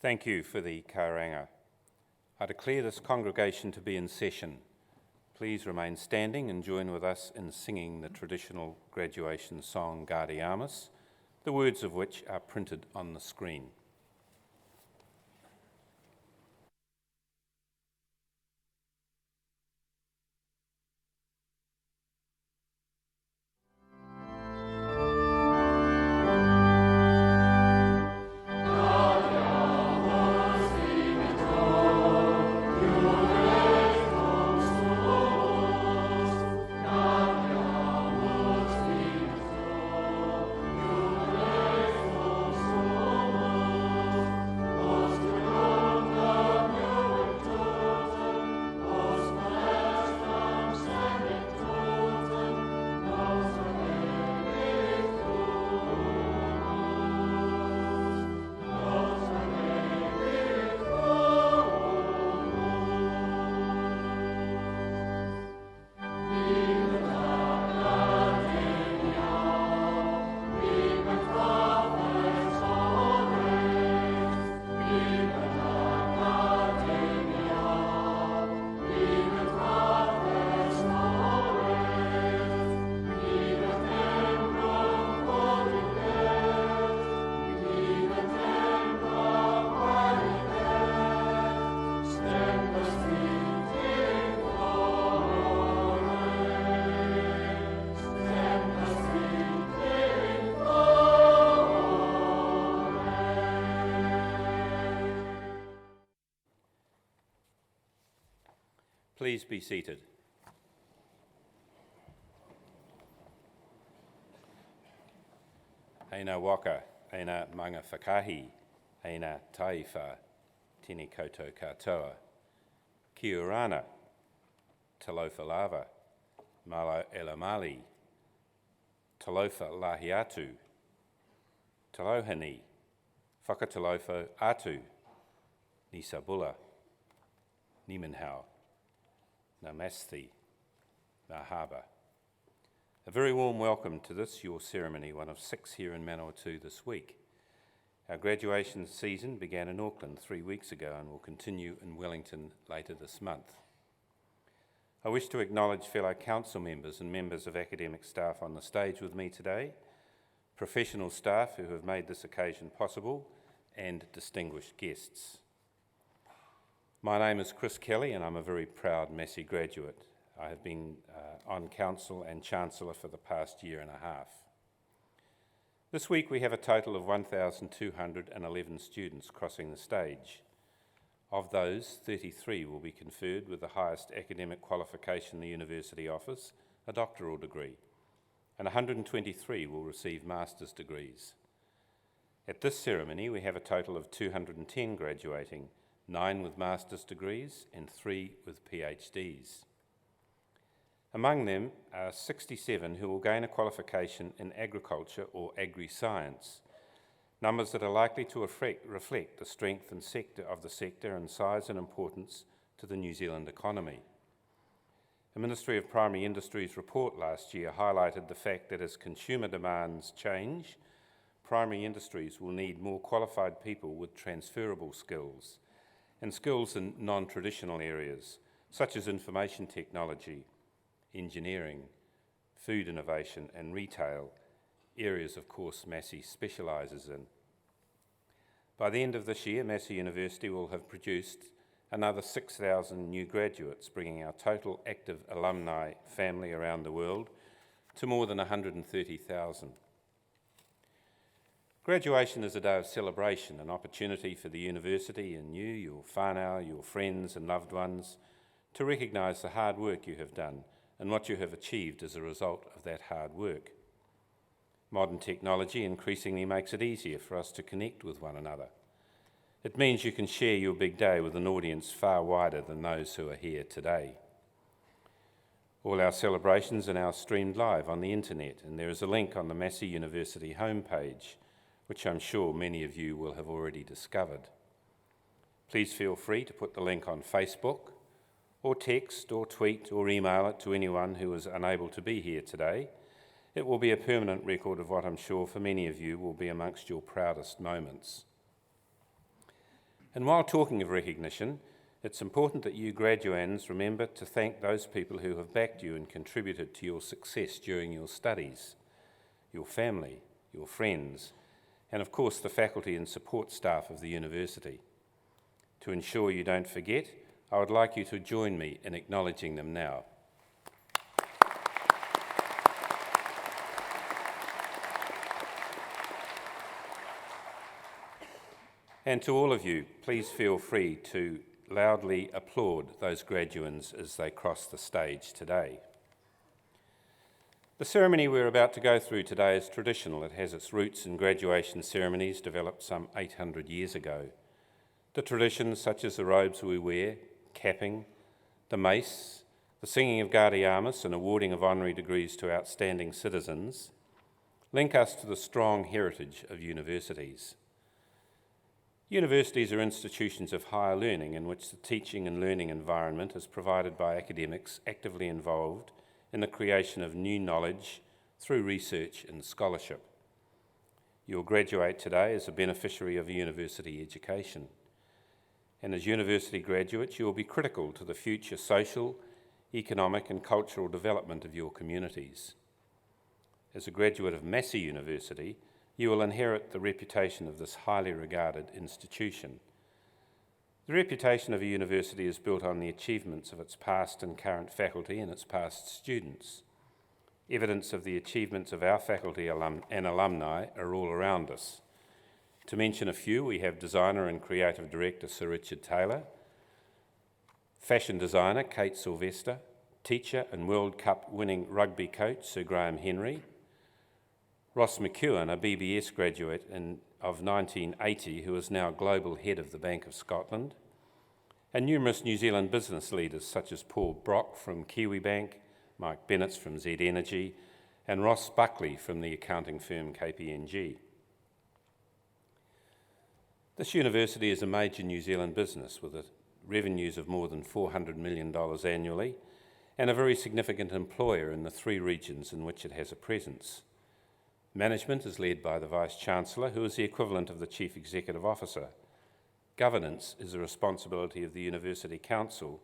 Thank you for the karanga. I declare this congregation to be in session. Please remain standing and join with us in singing the traditional graduation song Gadi Amas, the words of which are printed on the screen. Please be seated. Eina waka, eina manga whakahi, eina taiwha, tini koutou katoa. Ki urana, talofa lava, malo elamali, talofa lahi atu, talohani, whakatalofo atu, ni sabula, ni minhao. Na Massey, na Harbour. A very warm welcome to this, your ceremony, one of 6 here in Manawatū this week. Our graduation season began in Auckland 3 weeks ago and will continue in Wellington later this month. I wish to acknowledge fellow council members and members of academic staff on the stage with me today, professional staff who have made this occasion possible, and distinguished guests. My name is Chris Kelly and I'm a very proud Massey graduate. I have been on council and chancellor for the past year and a half. This week we have a total of 1,211 students crossing the stage. Of those, 33 will be conferred with the highest academic qualification the university offers, a doctoral degree, and 123 will receive master's degrees. At this ceremony we have a total of 210 graduating, 9 with master's degrees and 3 with PhDs. Among them are 67 who will gain a qualification in agriculture or agri-science, numbers that are likely to reflect the strength and sector and size and importance to the New Zealand economy. The Ministry of Primary Industries report last year highlighted the fact that as consumer demands change, primary industries will need more qualified people with transferable skills and skills in non-traditional areas, such as information technology, engineering, food innovation and retail, areas of course Massey specialises in. By the end of this year, Massey University will have produced another 6,000 new graduates, bringing our total active alumni family around the world to more than 130,000. Graduation is a day of celebration, an opportunity for the university and you, your whānau, your friends and loved ones, to recognise the hard work you have done and what you have achieved as a result of that hard work. Modern technology increasingly makes it easier for us to connect with one another. It means you can share your big day with an audience far wider than those who are here today. All our celebrations are now streamed live on the internet, and there is a link on the Massey University homepage, which I'm sure many of you will have already discovered. Please feel free to put the link on Facebook, or text, or tweet, or email it to anyone who is unable to be here today. It will be a permanent record of what I'm sure for many of you will be amongst your proudest moments. And while talking of recognition, it's important that you graduands remember to thank those people who have backed you and contributed to your success during your studies, your family, your friends, and of course the faculty and support staff of the university. To ensure you don't forget, I would like you to join me in acknowledging them now. And to all of you, please feel free to loudly applaud those graduands as they cross the stage today. The ceremony we're about to go through today is traditional. It has its roots in graduation ceremonies developed some 800 years ago. The traditions such as the robes we wear, capping, the mace, the singing of Gaudeamus and awarding of honorary degrees to outstanding citizens link us to the strong heritage of universities. Universities are institutions of higher learning in which the teaching and learning environment is provided by academics actively involved in the creation of new knowledge through research and scholarship. You'll graduate today as a beneficiary of a university education. And as university graduates, you will be critical to the future social, economic and cultural development of your communities. As a graduate of Massey University, you will inherit the reputation of this highly regarded institution. The reputation of a university is built on the achievements of its past and current faculty and its past students. Evidence of the achievements of our faculty and alumni are all around us. To mention a few, we have designer and creative director Sir Richard Taylor, fashion designer Kate Sylvester, teacher and World Cup winning rugby coach Sir Graham Henry, Ross McEwen, a BBS graduate of 1980 who is now global head of the Bank of Scotland, and numerous New Zealand business leaders such as Paul Brock from Kiwi Bank, Mike Bennett from Z Energy, and Ross Buckley from the accounting firm KPMG. This university is a major New Zealand business with revenues of more than $400 million annually and a very significant employer in the 3 regions in which it has a presence. Management is led by the Vice-Chancellor, who is the equivalent of the Chief Executive Officer. Governance is the responsibility of the University Council,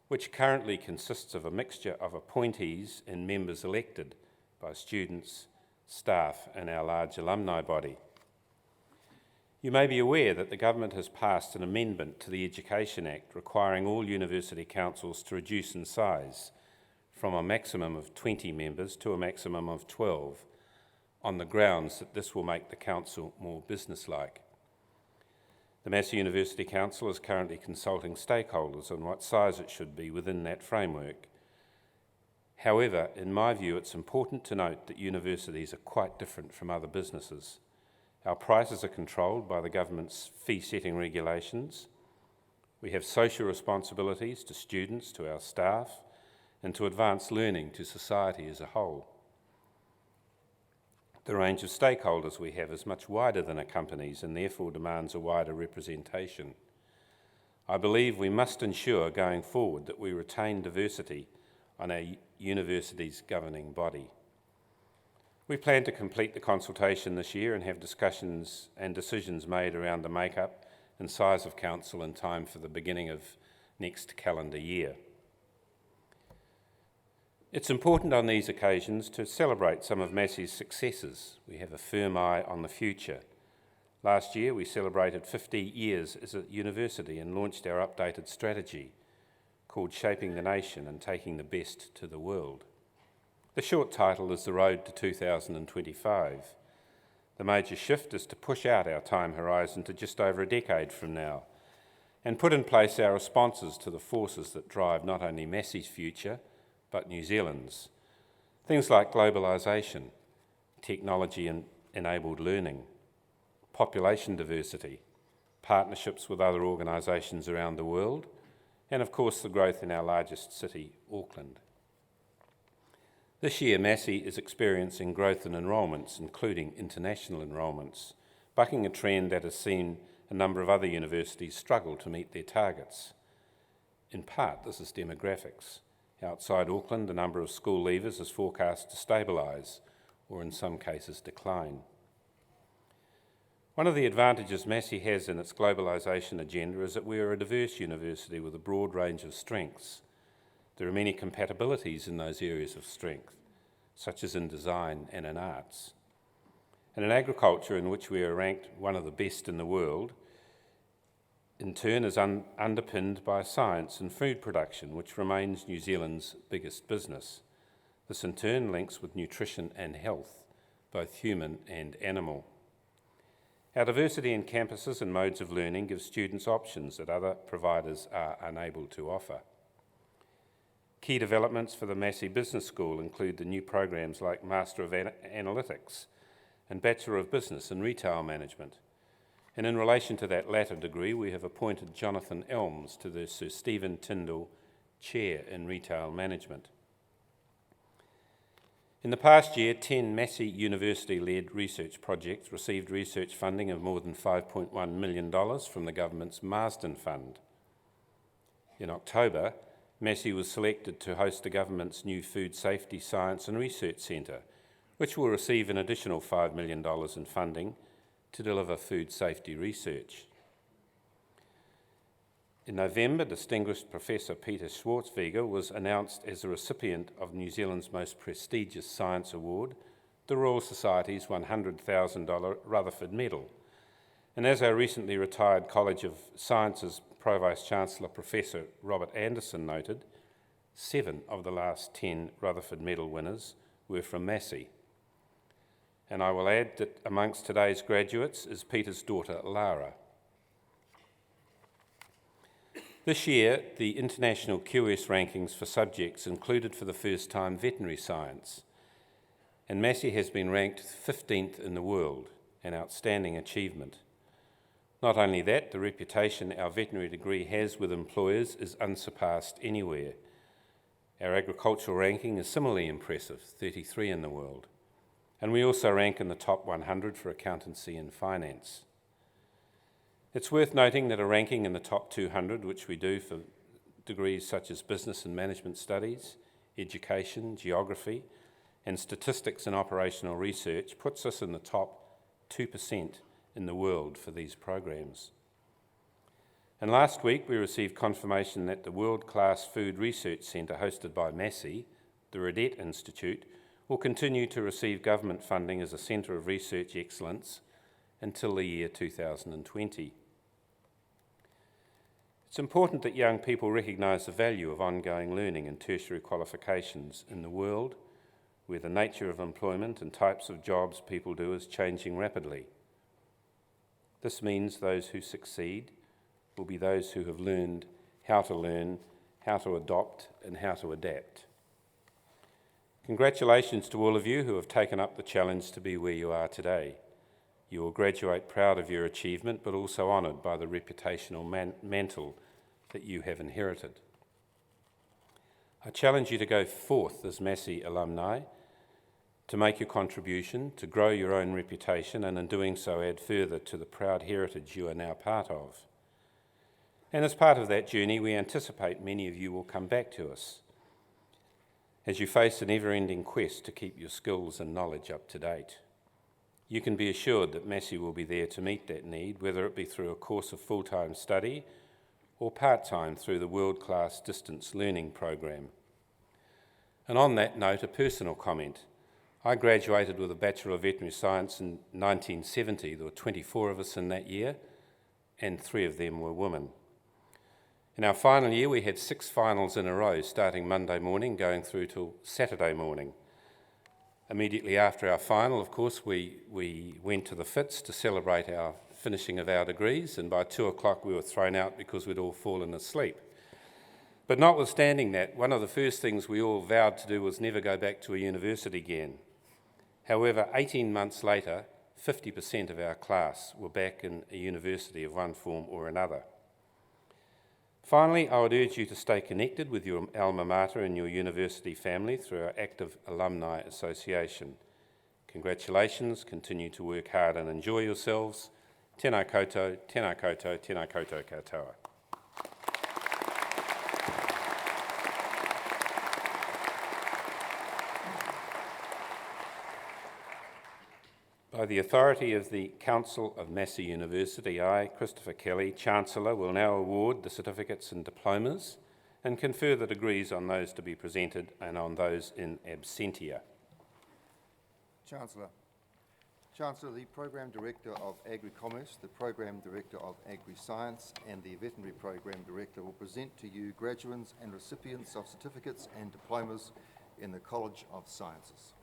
which currently consists of a mixture of appointees and members elected by students, staff, and our large alumni body. You may be aware that the government has passed an amendment to the Education Act requiring all university councils to reduce in size from a maximum of 20 members to a maximum of 12, on the grounds that this will make the council more businesslike. The Massey University Council is currently consulting stakeholders on what size it should be within that framework. However, in my view, it's important to note that universities are quite different from other businesses. Our prices are controlled by the government's fee-setting regulations. We have social responsibilities to students, to our staff, and to advance learning to society as a whole. The range of stakeholders we have is much wider than a company's and therefore demands a wider representation. I believe we must ensure going forward that we retain diversity on our university's governing body. We plan to complete the consultation this year and have discussions and decisions made around the makeup and size of council in time for the beginning of next calendar year. It's important on these occasions to celebrate some of Massey's successes. We have a firm eye on the future. Last year we celebrated 50 years as a university and launched our updated strategy called Shaping the Nation and Taking the Best to the World. The short title is The Road to 2025. The major shift is to push out our time horizon to just over a decade from now and put in place our responses to the forces that drive not only Massey's future but New Zealand's. Things like globalisation, technology-enabled learning, population diversity, partnerships with other organisations around the world, and of course the growth in our largest city, Auckland. This year, Massey is experiencing growth in enrolments, including international enrolments, bucking a trend that has seen a number of other universities struggle to meet their targets. In part, this is demographics. Outside Auckland, the number of school leavers is forecast to stabilise, or in some cases decline. One of the advantages Massey has in its globalisation agenda is that we are a diverse university with a broad range of strengths. There are many compatibilities in those areas of strength, such as in design and in arts. And in agriculture, in which we are ranked one of the best in the world, in turn is underpinned by science and food production, which remains New Zealand's biggest business. This in turn links with nutrition and health, both human and animal. Our diversity in campuses and modes of learning gives students options that other providers are unable to offer. Key developments for the Massey Business School include the new programs like Master of Analytics and Bachelor of Business and Retail Management. And in relation to that latter degree, we have appointed Jonathan Elms to the Sir Stephen Tyndall Chair in Retail Management. In the past year, 10 Massey University-led research projects received research funding of more than $5.1 million from the government's Marsden Fund. In October, Massey was selected to host the government's new Food Safety Science and Research Centre, which will receive an additional $5 million in funding to deliver food safety research. In November, distinguished Professor Peter Schwarzenegger was announced as the recipient of New Zealand's most prestigious science award, the Royal Society's $100,000 Rutherford Medal. And as our recently retired College of Sciences Pro-Vice-Chancellor Professor Robert Anderson noted, 7 of the last 10 Rutherford Medal winners were from Massey. And I will add that amongst today's graduates is Peter's daughter, Lara. This year, the International QS rankings for subjects included for the first time veterinary science, and Massey has been ranked 15th in the world, an outstanding achievement. Not only that, the reputation our veterinary degree has with employers is unsurpassed anywhere. Our agricultural ranking is similarly impressive, 33 in the world, and we also rank in the top 100 for accountancy and finance. It's worth noting that a ranking in the top 200, which we do for degrees such as business and management studies, education, geography, and statistics and operational research, puts us in the top 2% in the world for these programs. And last week we received confirmation that the world-class food research centre hosted by Massey, the Radette Institute, will continue to receive government funding as a centre of research excellence until the year 2020. It's important that young people recognise the value of ongoing learning and tertiary qualifications in the world where the nature of employment and types of jobs people do is changing rapidly. This means those who succeed will be those who have learned, how to adopt, and how to adapt. Congratulations to all of you who have taken up the challenge to be where you are today. You will graduate proud of your achievement, but also honoured by the reputational mantle that you have inherited. I challenge you to go forth as Massey alumni, to make your contribution, to grow your own reputation, and in doing so add further to the proud heritage you are now part of. And as part of that journey, we anticipate many of you will come back to us as you face a never-ending quest to keep your skills and knowledge up to date. You can be assured that Massey will be there to meet that need, whether it be through a course of full-time study or part-time through the world-class distance learning program. And on that note, a personal comment. I graduated with a Bachelor of Veterinary Science in 1970. There were 24 of us in that year, and 3 of them were women. In our final year, we had 6 finals in a row, starting Monday morning, going through till Saturday morning. Immediately after our final, of course, we went to the Fitz to celebrate our finishing of our degrees, and by 2 o'clock we were thrown out because we'd all fallen asleep. But notwithstanding that, one of the first things we all vowed to do was never go back to a university again. However, 18 months later, 50% of our class were back in a university of one form or another. Finally, I would urge you to stay connected with your alma mater and your university family through our active alumni association. Congratulations, continue to work hard and enjoy yourselves. Tēnā koutou, tēnā koutou, tēnā koutou katoa. By the authority of the Council of Massey University, I, Christopher Kelly, Chancellor, will now award the certificates and diplomas and confer the degrees on those to be presented and on those in absentia. Chancellor, the Program Director of Agri-Commerce, the Program Director of Agri-Science and the Veterinary Program Director will present to you graduates and recipients of certificates and diplomas in the College of Sciences.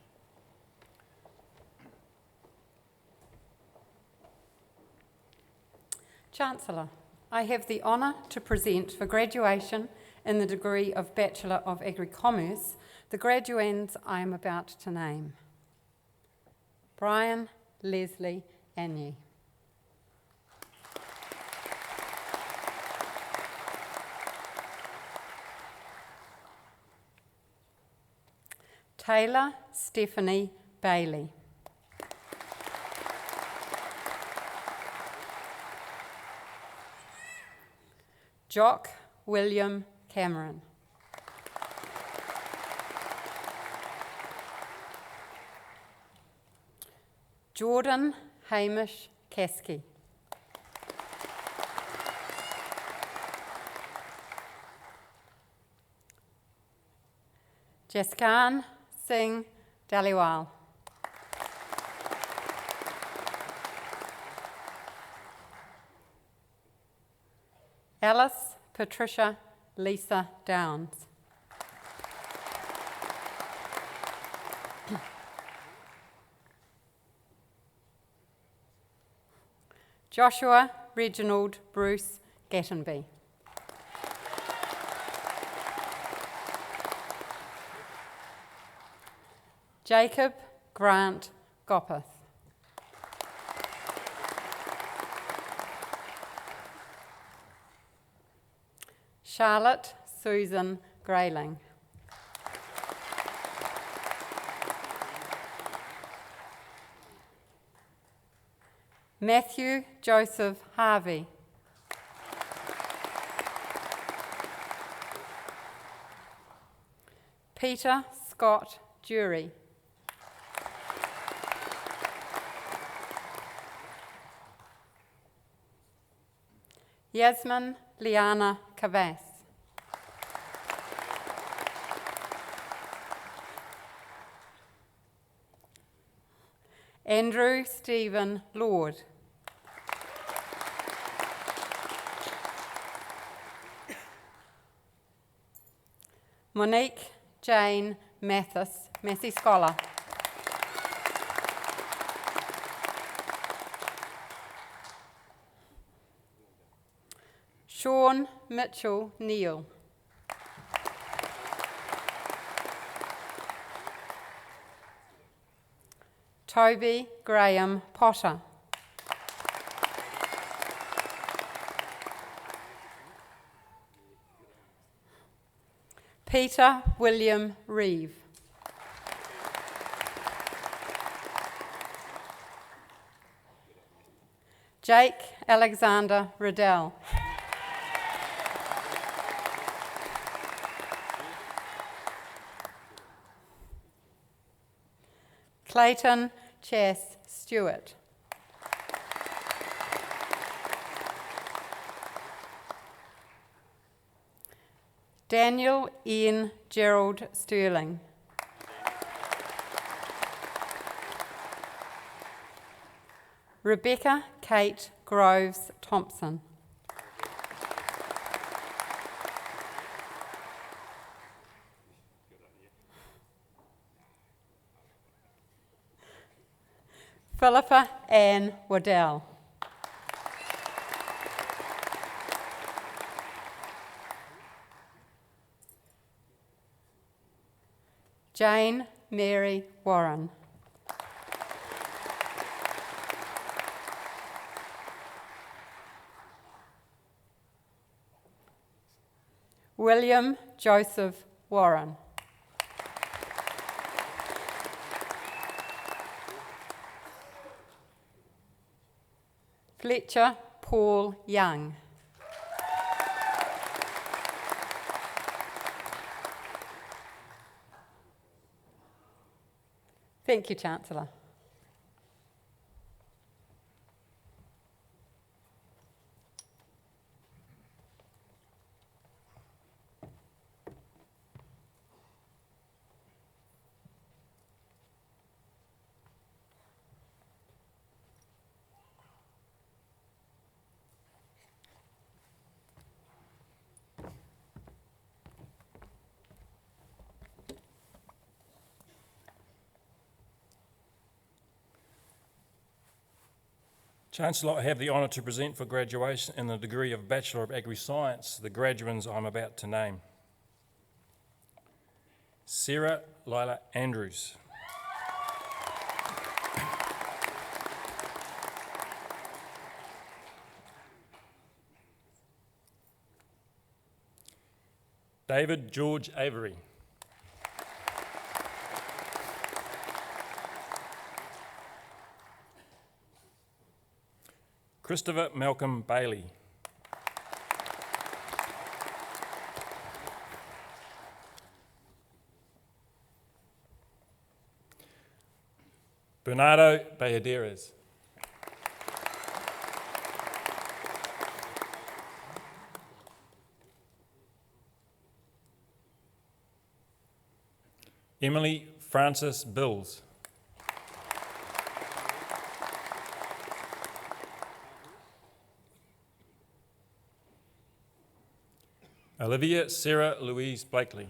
Chancellor, I have the honour to present for graduation in the degree of Bachelor of Agri-Commerce the graduands I am about to name. Brian Leslie Anyi. Taylor Stephanie Bailey. Jock William Cameron. Jordan Hamish Caskey. Jaskan Singh Dhaliwal. Alice Patricia Lisa Downs. Joshua Reginald Bruce Gattenby. Jacob Grant Goppeth. Charlotte Susan Grayling. Matthew Joseph Harvey. Peter Scott Jury. Yasmin Liana Kavas. Andrew Stephen Lord. Monique Jane Mathis, Massey Scholar. Sean Mitchell Neal. Toby Graham Potter. Peter William Reeve. Jake Alexander Riddell. Clayton Chas Stewart. Daniel Ian Gerald Sterling. Rebecca Kate Groves Thompson. Philippa Ann Waddell. Jane Mary Warren. William Joseph Warren. Fletcher Paul Young. Thank you, Chancellor. Chancellor, I have the honour to present for graduation in the degree of Bachelor of Agri-Science the graduands I'm about to name. Sarah Lila Andrews. David George Avery. Christopher Malcolm Bailey. Bernardo Balladares. Emily Frances Bills. Olivia Sarah Louise Blakely.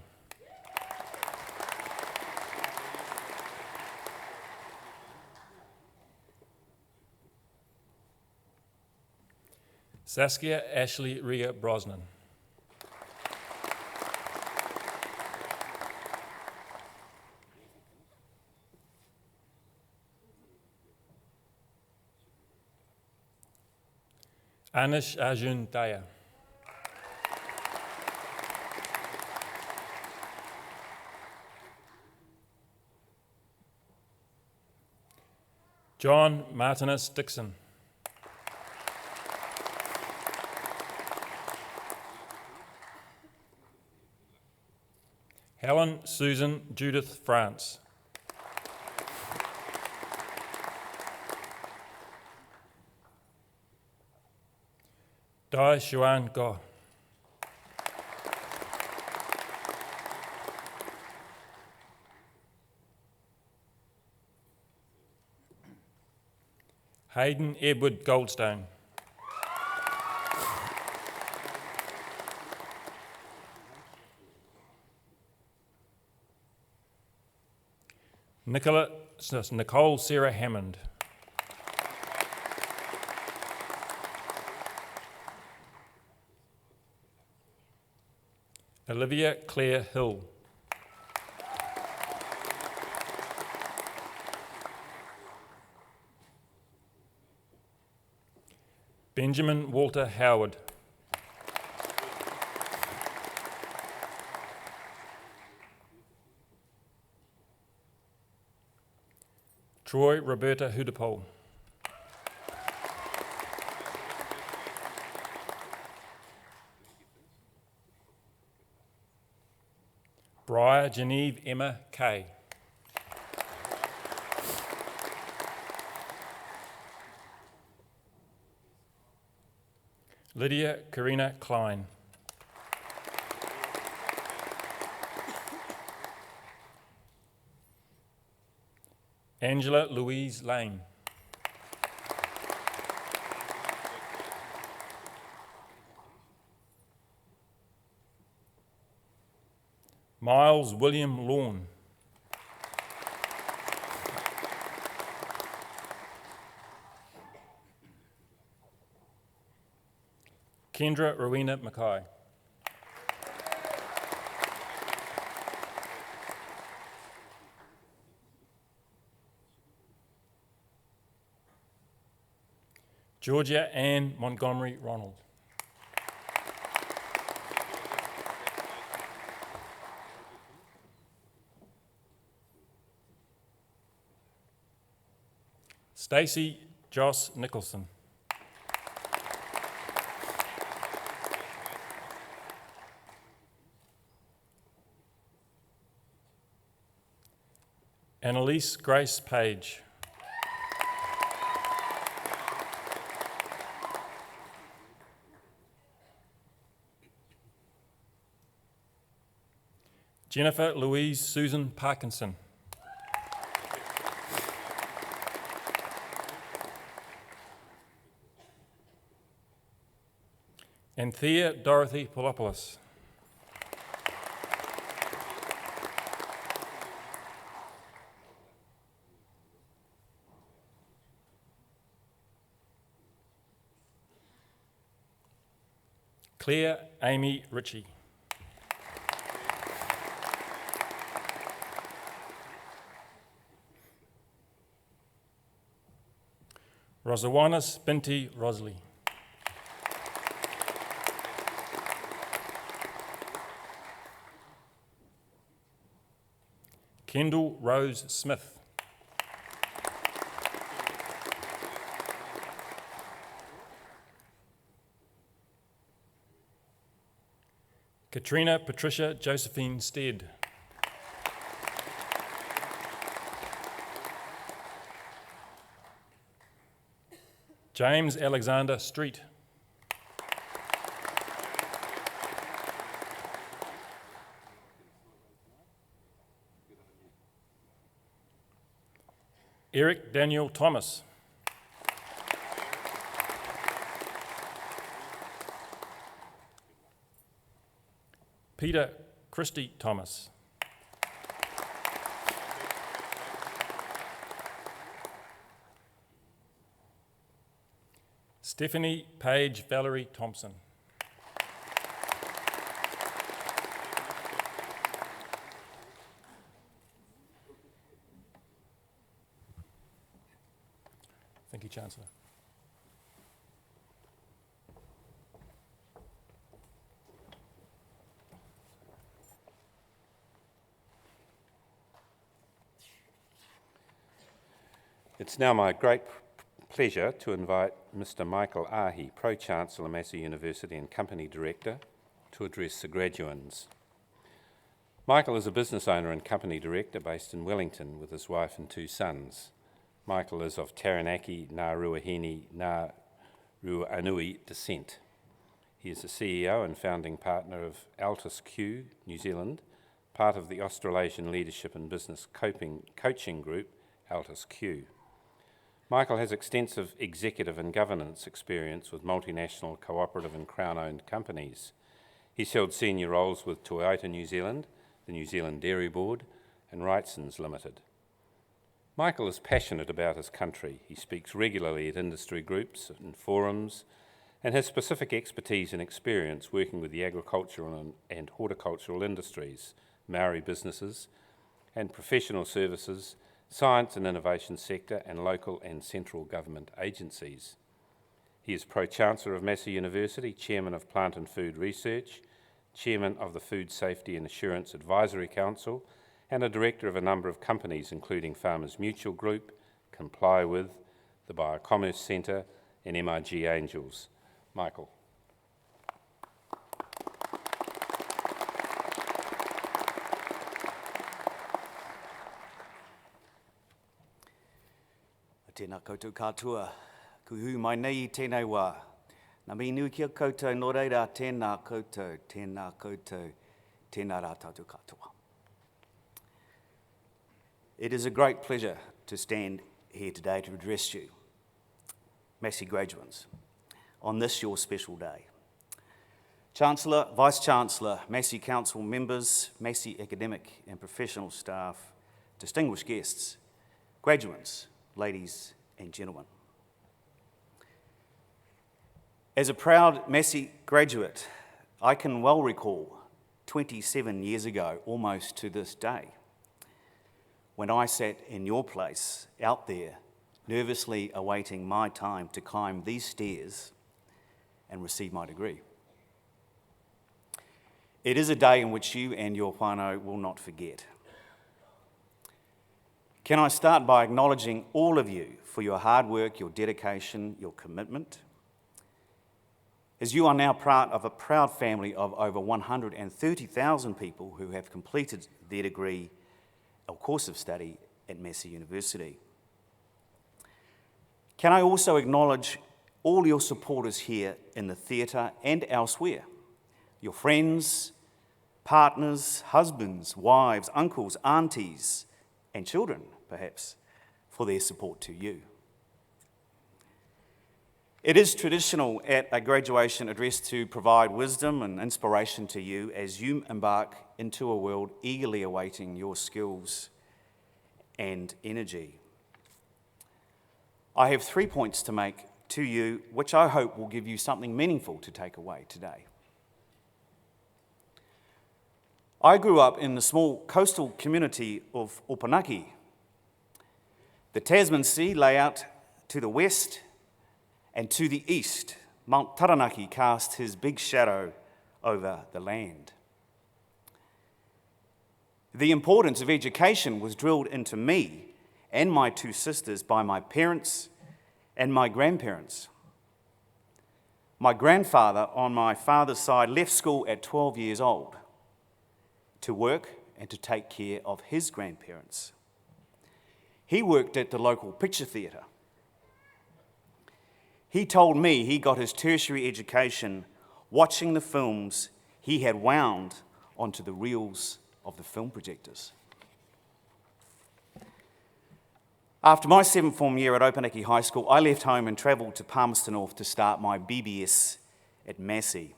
Saskia Ashley Ria Brosnan. Anish Arjun Daya. John Martinus Dixon. Helen Susan Judith France. Dai Xuan Go. Hayden Edward Goldstone. Nicole Sarah Hammond. Olivia Claire Hill. Benjamin Walter Howard. Troy Roberta Hudipole. Briar Genevieve Emma Kay. Lydia Karina Klein. Angela Louise Lane. Miles William Lawn. Kendra Rowena Mackay. Georgia Ann Montgomery Ronald. Stacey Joss Nicholson. Annalise Grace Page. Jennifer Louise Susan Parkinson. Anthea Dorothy Polopoulos. Claire Amy Ritchie. Rosawanis Binti Rosley. Kendall Rose Smith. Katrina Patricia Josephine Stead. James Alexander Street. Eric Daniel Thomas. Peter Christie Thomas. Stephanie Page Valerie Thompson. Thank you, Chancellor. It's now my great pleasure to invite Mr. Michael Ahi, Pro-Chancellor, Massey University and Company Director, to address the graduands. Michael is a business owner and company director based in Wellington with his wife and 2 sons. Michael is of Taranaki, Ngā Ruahine, Ngā Ruanui descent. He is the CEO and founding partner of Altus Q, New Zealand, part of the Australasian Leadership and Business Coaching Group, Altus Q. Michael has extensive executive and governance experience with multinational, cooperative and Crown-owned companies. He's held senior roles with Toyota New Zealand, the New Zealand Dairy Board and Wrightsons Limited. Michael is passionate about his country. He speaks regularly at industry groups and forums and has specific expertise and experience working with the agricultural and horticultural industries, Maori businesses and professional services, science and innovation sector and local and central government agencies. He is Pro-Chancellor of Massey University, Chairman of Plant and Food Research, Chairman of the Food Safety and Assurance Advisory Council, and a Director of a number of companies including Farmers Mutual Group, Comply With, the Biocommerce Centre and MRG Angels. Michael. Tēnā koutou katoa, kuhu mai nei I tēnei wā. Nā mi nui kia koutou, nō reira tēnā koutou, tēnā rā tātou katoa. It is a great pleasure to stand here today to address you, Massey graduates, on this your special day. Chancellor, Vice-Chancellor, Massey Council members, Massey academic and professional staff, distinguished guests, graduates, ladies and gentlemen. As a proud Massey graduate, I can well recall 27 years ago, almost to this day, when I sat in your place out there, nervously awaiting my time to climb these stairs and receive my degree. It is a day in which you and your whānau will not forget. Can I start by acknowledging all of you for your hard work, your dedication, your commitment, as you are now part of a proud family of over 130,000 people who have completed their degree or course of study at Massey University. Can I also acknowledge all your supporters here in the theatre and elsewhere, your friends, partners, husbands, wives, uncles, aunties, and children, perhaps, for their support to you. It is traditional at a graduation address to provide wisdom and inspiration to you as you embark into a world eagerly awaiting your skills and energy. I have 3 points to make to you, which I hope will give you something meaningful to take away today. I grew up in the small coastal community of Opanaki. The Tasman Sea lay out to the west, and to the east, Mount Taranaki cast his big shadow over the land. The importance of education was drilled into me and my two sisters by my parents and my grandparents. My grandfather on my father's side left school at 12 years old to work and to take care of his grandparents. He worked at the local picture theatre. He told me he got his tertiary education watching the films he had wound onto the reels of the film projectors. After my seventh form year at Opanaki High School, I left home and travelled to Palmerston North to start my BBS at Massey.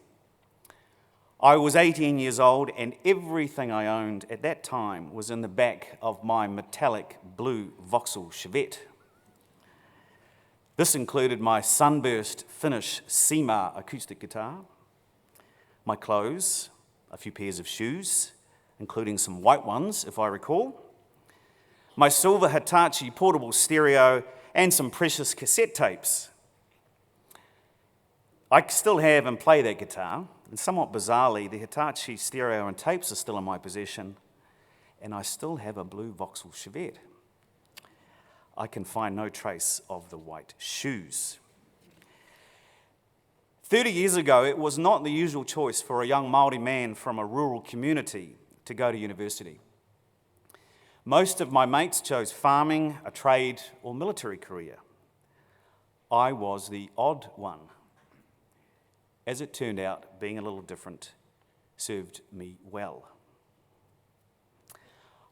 I was 18 years old, and everything I owned at that time was in the back of my metallic blue Vauxhall Chevette. This included my sunburst Finnish Sima acoustic guitar, my clothes, a few pairs of shoes, including some white ones, if I recall, my silver Hitachi portable stereo, and some precious cassette tapes. I still have and play that guitar, and somewhat bizarrely, the Hitachi stereo and tapes are still in my possession, and I still have a blue Vauxhall Chevette. I can find no trace of the white shoes. 30 years ago, it was not the usual choice for a young Māori man from a rural community to go to university. Most of my mates chose farming, a trade, or military career. I was the odd one. As it turned out, being a little different served me well.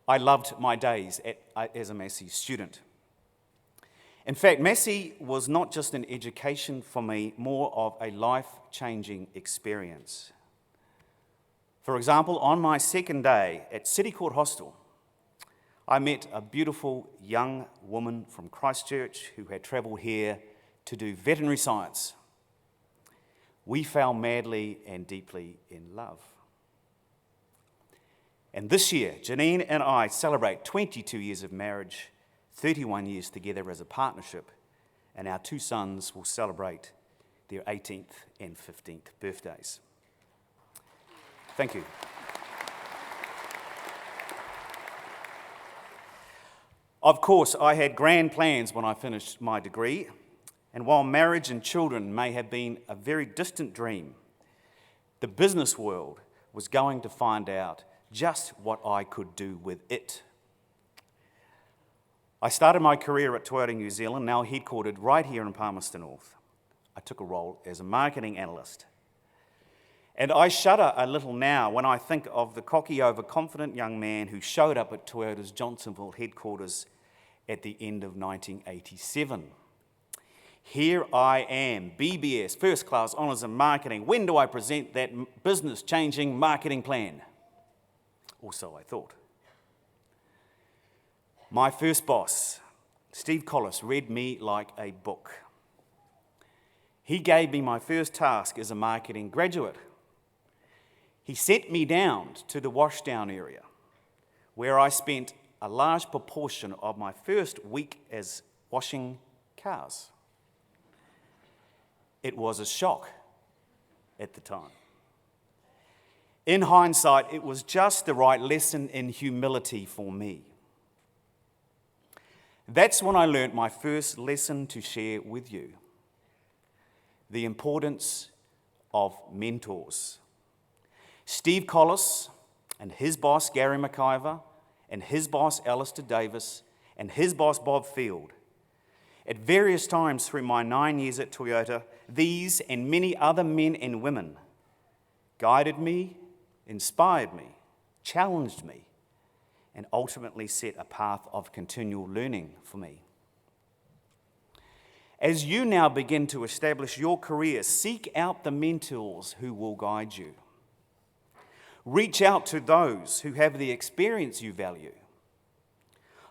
I loved my days as a Massey student. In fact, Massey was not just an education for me, more of a life-changing experience. For example, on my second day at City Court Hostel, I met a beautiful young woman from Christchurch who had travelled here to do veterinary science. We fell madly and deeply in love. And this year, Janine and I celebrate 22 years of marriage, 31 years together as a partnership, and our two sons will celebrate their 18th and 15th birthdays. Thank you. Of course, I had grand plans when I finished my degree, and while marriage and children may have been a very distant dream, the business world was going to find out just what I could do with it. I started my career at Toyota New Zealand, now headquartered right here in Palmerston North. I took a role as a marketing analyst. And I shudder a little now when I think of the cocky, overconfident young man who showed up at Toyota's Johnsonville headquarters at the end of 1987. Here I am, BBS, First Class Honours in Marketing. When do I present that business-changing marketing plan? Or so I thought. My first boss, Steve Collis, read me like a book. He gave me my first task as a marketing graduate. He sent me down to the washdown area, where I spent a large proportion of my first week as washing cars. It was a shock at the time. In hindsight, it was just the right lesson in humility for me. That's when I learnt my first lesson to share with you: the importance of mentors. Steve Collis and his boss Gary McIver and his boss Alistair Davis and his boss Bob Field. At various times through my 9 years at Toyota, these and many other men and women guided me, inspired me, challenged me, and ultimately set a path of continual learning for me. As you now begin to establish your career, seek out the mentors who will guide you. Reach out to those who have the experience you value.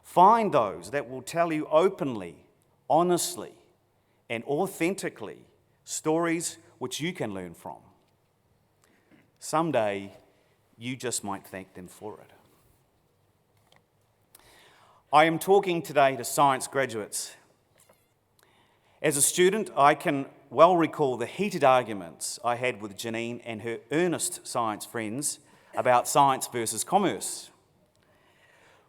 Find those that will tell you openly, honestly, and authentically stories which you can learn from. Someday, you just might thank them for it. I am talking today to science graduates. As a student, I can well recall the heated arguments I had with Janine and her earnest science friends about science versus commerce.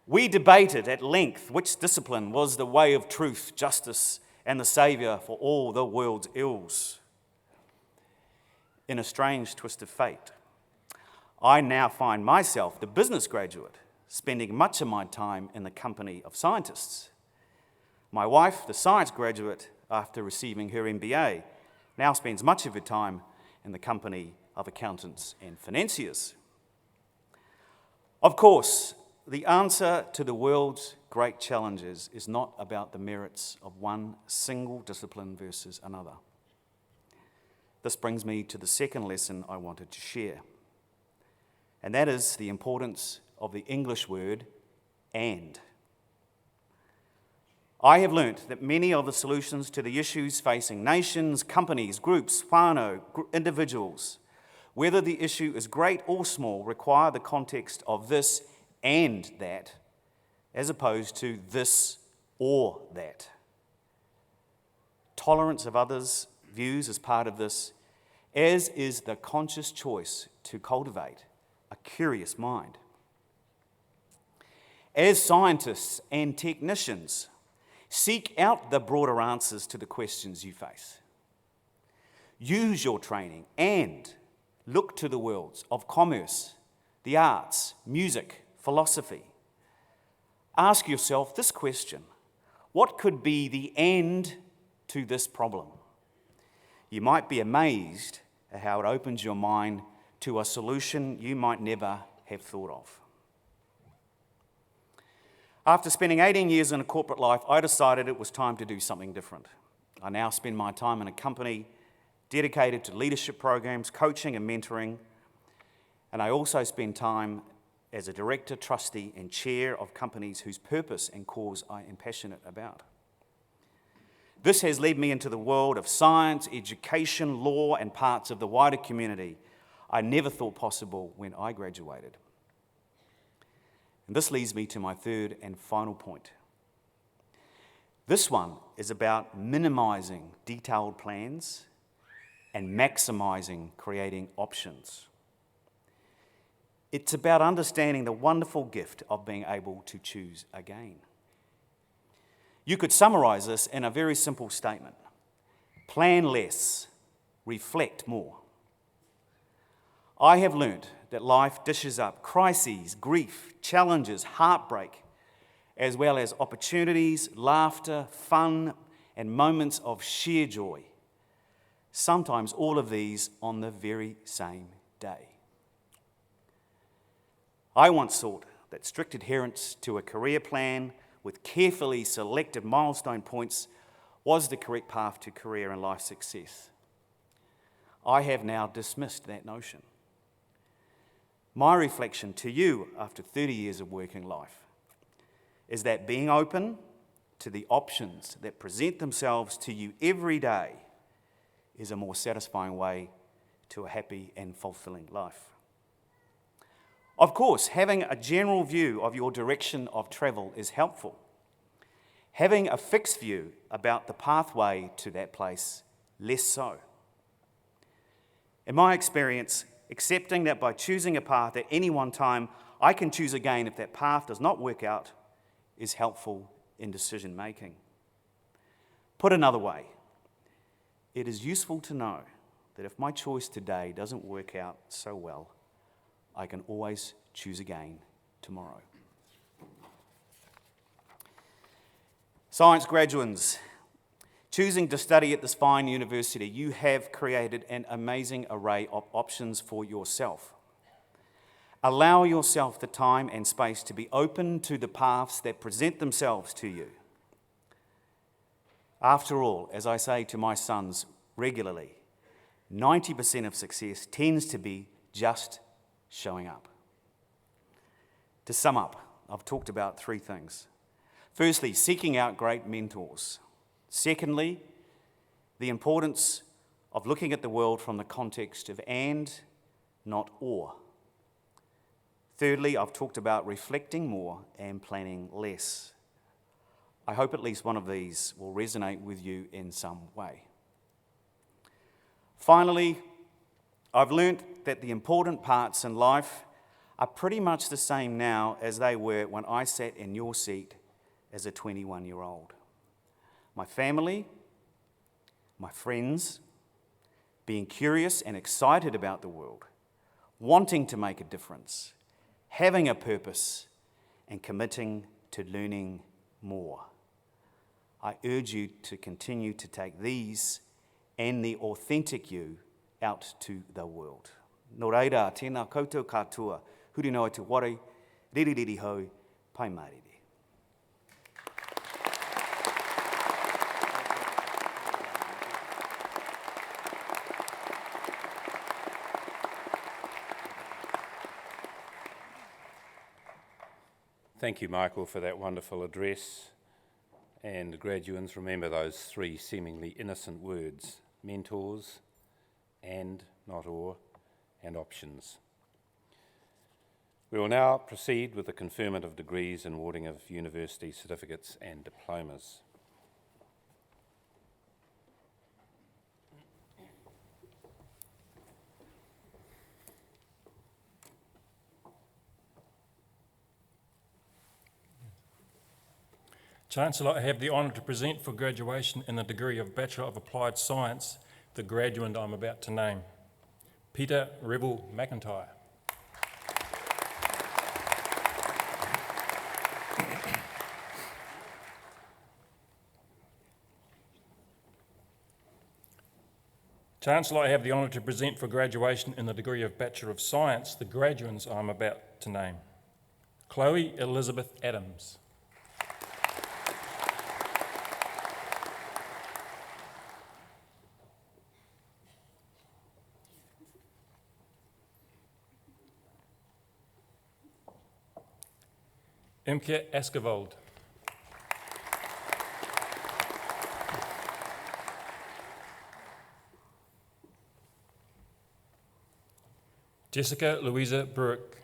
We debated at length which discipline was the way of truth, justice, and the saviour for all the world's ills. In a strange twist of fate, I now find myself, the business graduate, spending much of my time in the company of scientists. My wife, the science graduate, after receiving her MBA, now spends much of her time in the company of accountants and financiers. Of course, the answer to the world's great challenges is not about the merits of one single discipline versus another. This brings me to the second lesson I wanted to share, and that is the importance of the English word "and." I have learnt that many of the solutions to the issues facing nations, companies, groups, whānau, individuals, whether the issue is great or small, require the context of this and that, as opposed to this or that. Tolerance of others' views is part of this, as is the conscious choice to cultivate a curious mind. As scientists and technicians, seek out the broader answers to the questions you face. Use your training and look to the worlds of commerce, the arts, music, philosophy. Ask yourself this question: what could be the end to this problem? You might be amazed at how it opens your mind to a solution you might never have thought of. After spending 18 years in a corporate life, I decided it was time to do something different. I now spend my time in a company dedicated to leadership programs, coaching and mentoring, and I also spend time as a director, trustee and chair of companies whose purpose and cause I am passionate about. This has led me into the world of science, education, law and parts of the wider community I never thought possible when I graduated. And this leads me to my third and final point. This one is about minimising detailed plans and maximising creating options. It's about understanding the wonderful gift of being able to choose again. You could summarise this in a very simple statement: plan less, reflect more. I have learnt that life dishes up crises, grief, challenges, heartbreak, as well as opportunities, laughter, fun, and moments of sheer joy. Sometimes all of these on the very same day. I once thought that strict adherence to a career plan with carefully selected milestone points was the correct path to career and life success. I have now dismissed that notion. My reflection to you after 30 years of working life is that being open to the options that present themselves to you every day is a more satisfying way to a happy and fulfilling life. Of course, having a general view of your direction of travel is helpful. Having a fixed view about the pathway to that place, less so. In my experience, accepting that by choosing a path at any one time, I can choose again if that path does not work out, is helpful in decision making. Put another way, it is useful to know that if my choice today doesn't work out so well, I can always choose again tomorrow. Science graduates, choosing to study at this fine university, you have created an amazing array of options for yourself. Allow yourself the time and space to be open to the paths that present themselves to you. After all, as I say to my sons regularly, 90% of success tends to be just showing up. To sum up, I've talked about three things. Firstly, seeking out great mentors. Secondly, the importance of looking at the world from the context of and, not or. Thirdly, I've talked about reflecting more and planning less. I hope at least one of these will resonate with you in some way. Finally, I've learnt that the important parts in life are pretty much the same now as they were when I sat in your seat as a 21-year-old. My family, my friends, being curious and excited about the world, wanting to make a difference, having a purpose, and committing to learning more. I urge you to continue to take these and the authentic you out to the world. Nō reira, tēnā koutou katoa, huri noa te ware, riri hau, pai mariri. Thank you, Michael, for that wonderful address. And graduates, remember those three seemingly innocent words: mentors, and, not or, and options. We will now proceed with the conferment of degrees and awarding of university certificates and diplomas. Chancellor, I have the honour to present for graduation in the degree of Bachelor of Applied Science the graduate I'm about to name, Peter Rebel McIntyre. Chancellor, I have the honour to present for graduation in the degree of Bachelor of Science the graduates I'm about to name, Chloe Elizabeth Adams. Imke Askevold. Jessica Louisa Burke.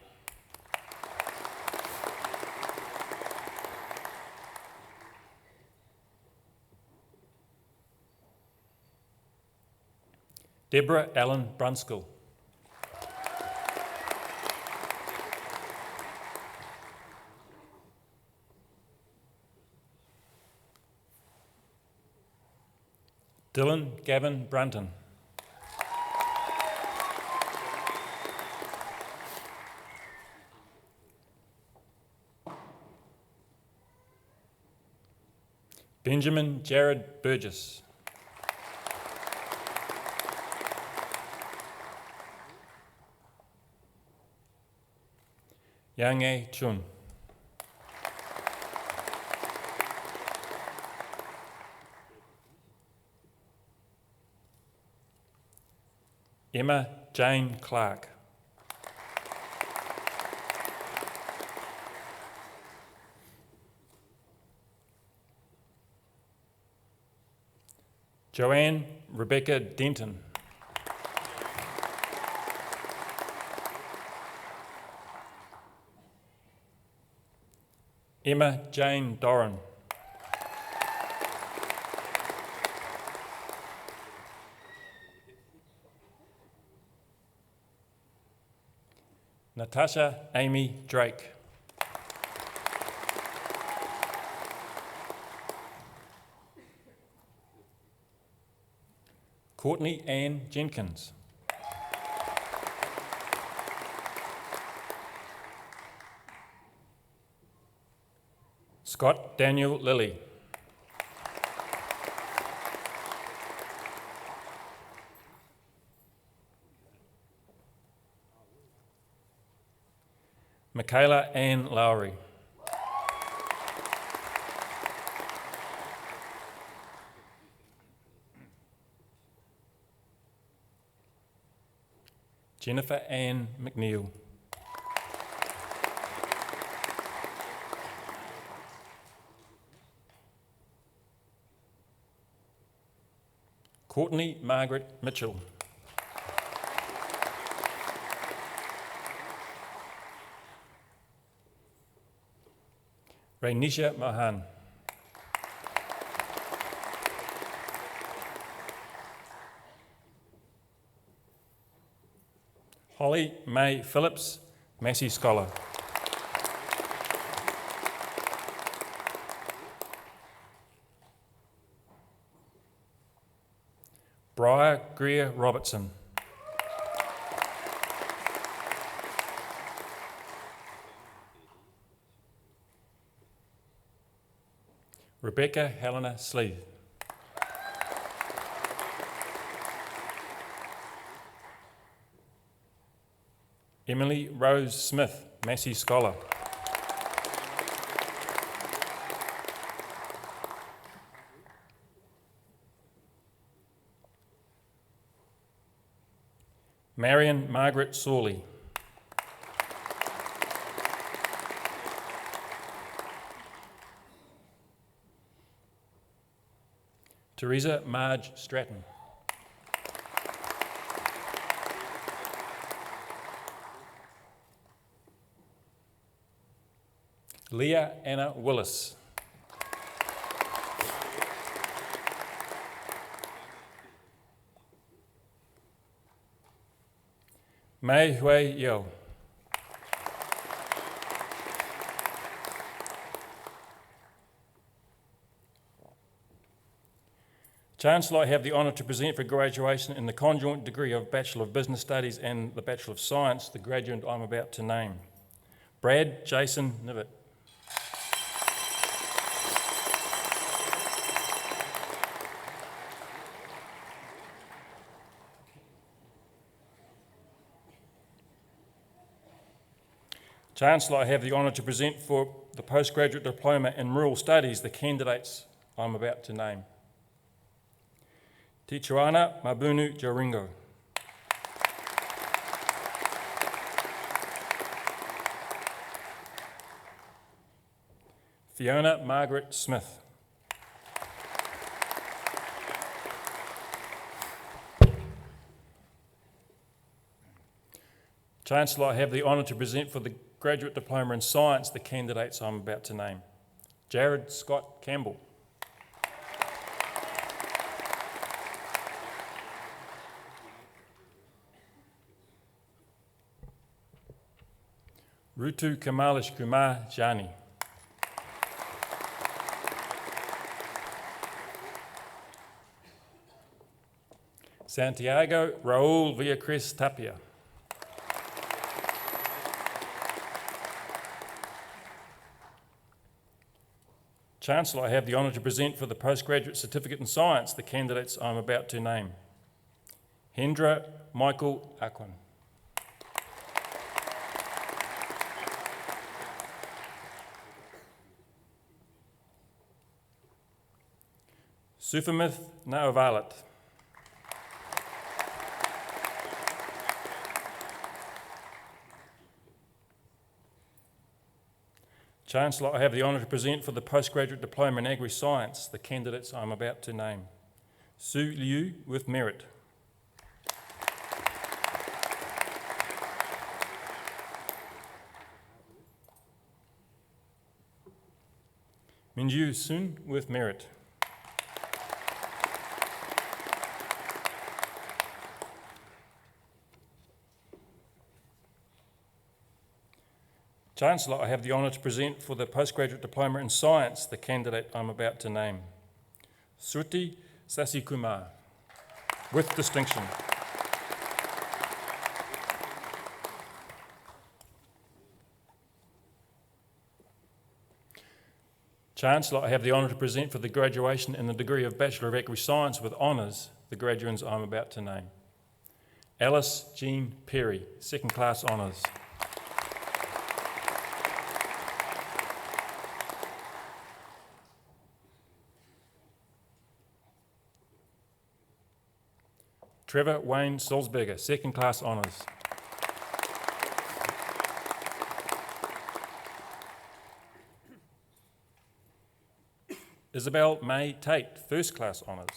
Deborah Allen Brunskill. Dylan Gavin Brunton. Benjamin Jared Burgess. Yang Chun. Emma Jane Clark. Joanne Rebecca Denton. Emma Jane Doran. Natasha Amy Drake. Courtney Ann Jenkins. Scott Daniel Lilly. Michaela Ann Lowry. Jennifer Ann McNeil. Courtney Margaret Mitchell. Rainisha Mahan. Holly May Phillips, Massey Scholar. Briar Greer Robertson. Rebecca Helena Sleeve. Emily Rose Smith, Massey Scholar. Marion Margaret Sawley. Teresa Marge Stratton. Leah Anna Willis. Mei Hui Yo. Chancellor, I have the honour to present for graduation in the conjoint degree of Bachelor of Business Studies and the Bachelor of Science the graduate I'm about to name. Brad Jason Nivet. Chancellor, I have the honour to present for the Postgraduate Diploma in Rural Studies the candidates I'm about to name. Tichuana Mabunu Jaringo. Fiona Margaret Smith. Chancellor, I have the honour to present for the Graduate Diploma in Science the candidates I'm about to name. Jared Scott Campbell. Rutu Kamalish Kumar Jani. Santiago Raul Villacres Tapia. Chancellor, I have the honour to present for the Postgraduate Certificate in Science the candidates I'm about to name. Hendra Michael Aquin. Sufamith Naovalit. Chancellor, I have the honour to present for the Postgraduate Diploma in Agri-Science the candidates I'm about to name. Sue Liu with merit. Minju Sun with merit. Chancellor, I have the honour to present for the Postgraduate Diploma in Science the candidate I'm about to name. Sruti Sasikumar, with distinction. Chancellor, I have the honour to present for the graduation in the degree of Bachelor of Agri-Science with honours the graduates I'm about to name. Alice Jean Perry, second class honours. Trevor Wayne Sulzberger, second class honours. Isabel May Tate, first class honours.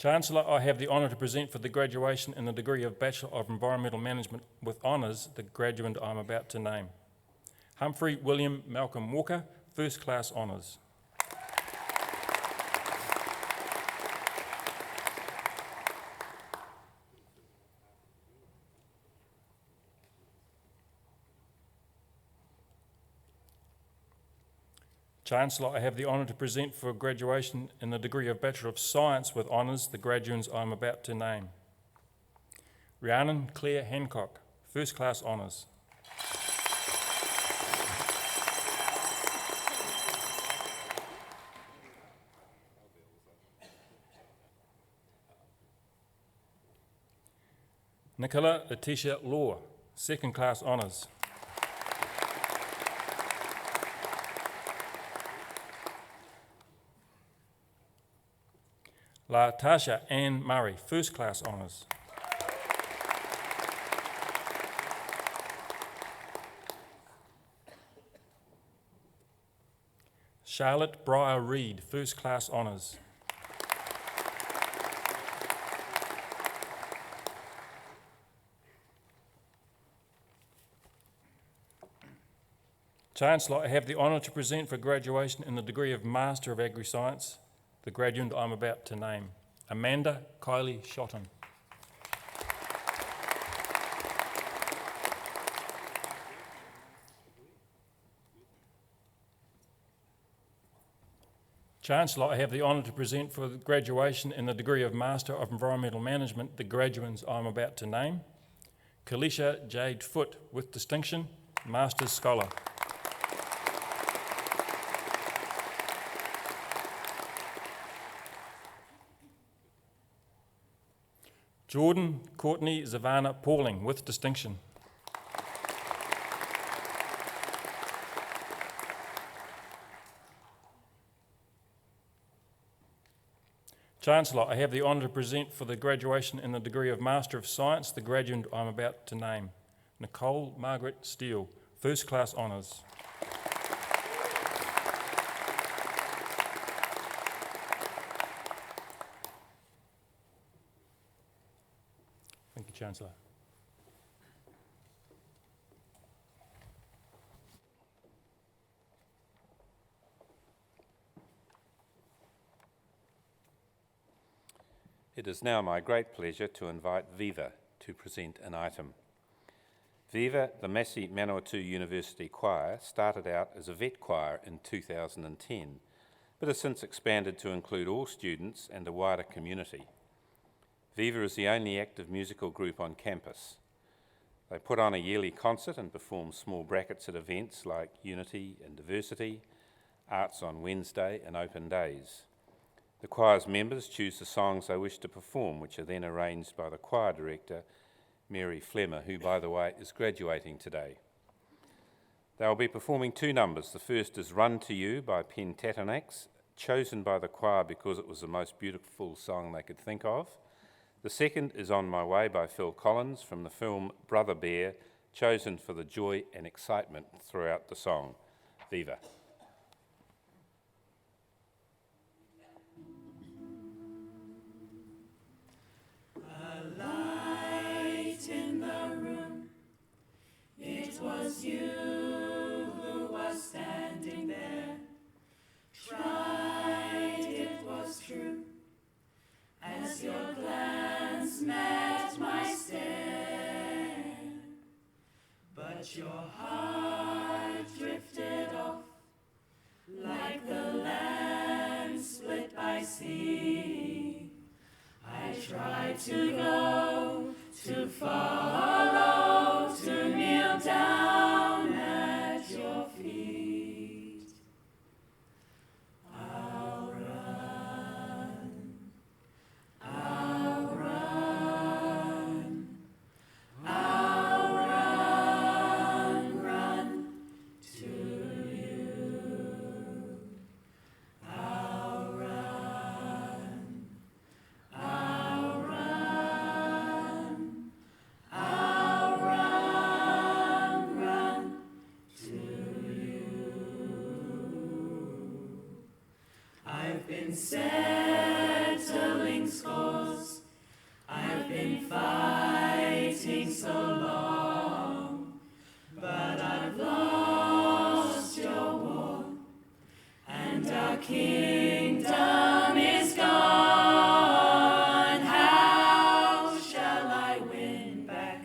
Chancellor, I have the honour to present for the graduation in the degree of Bachelor of Environmental Management with honours the graduand I am about to name. Humphrey William Malcolm Walker, First Class Honours. Chancellor, I have the honour to present for graduation in the degree of Bachelor of Science with honours the graduands I am about to name. Rhiannon Claire Hancock, First Class Honours. Nicola Letitia Law, Second Class Honours. La Tasha Ann Murray, First Class Honours. Charlotte Breyer Reid, First Class Honours. Chancellor, I have the honour to present for graduation in the degree of Master of Agri-Science the graduand I'm about to name, Amanda Kylie Shotton. Chancellor, I have the honour to present for graduation in the degree of Master of Environmental Management the graduands I'm about to name, Kalisha Jade Foote with distinction, Master's Scholar. Jordan Courtney Zavana Pauling with distinction. Chancellor, I have the honour to present for the graduation in the degree of Master of Science the graduand I'm about to name, Nicole Margaret Steele, First Class Honours. Thank you, Chancellor. It is now my great pleasure to invite Viva to present an item. Viva, the Massey Manawatū University Choir, started out as a vet choir in 2010, but has since expanded to include all students and a wider community. Viva is the only active musical group on campus. They put on a yearly concert and perform small brackets at events like Unity and Diversity, Arts on Wednesday and Open Days. The choir's members choose the songs they wish to perform, which are then arranged by the choir director, Mary Flemmer, who, by the way, is graduating today. They will be performing two numbers. The first is Run to You by Pentatonics, chosen by the choir because it was the most beautiful song they could think of. The second is On My Way by Phil Collins from the film Brother Bear, chosen for the joy and excitement throughout the song. Viva. Was you who was standing there, tried it was true, as your glance met my stare, but your heart drifted off like the land split by sea. I tried to go, to follow, to kneel down at your feet. I'll run, I'll run, I'll run, run to you. I'll run, I'll run, I'll run, run to you. I've been settling scores been fighting so long, but I've lost your war, and our kingdom is gone. How shall I win back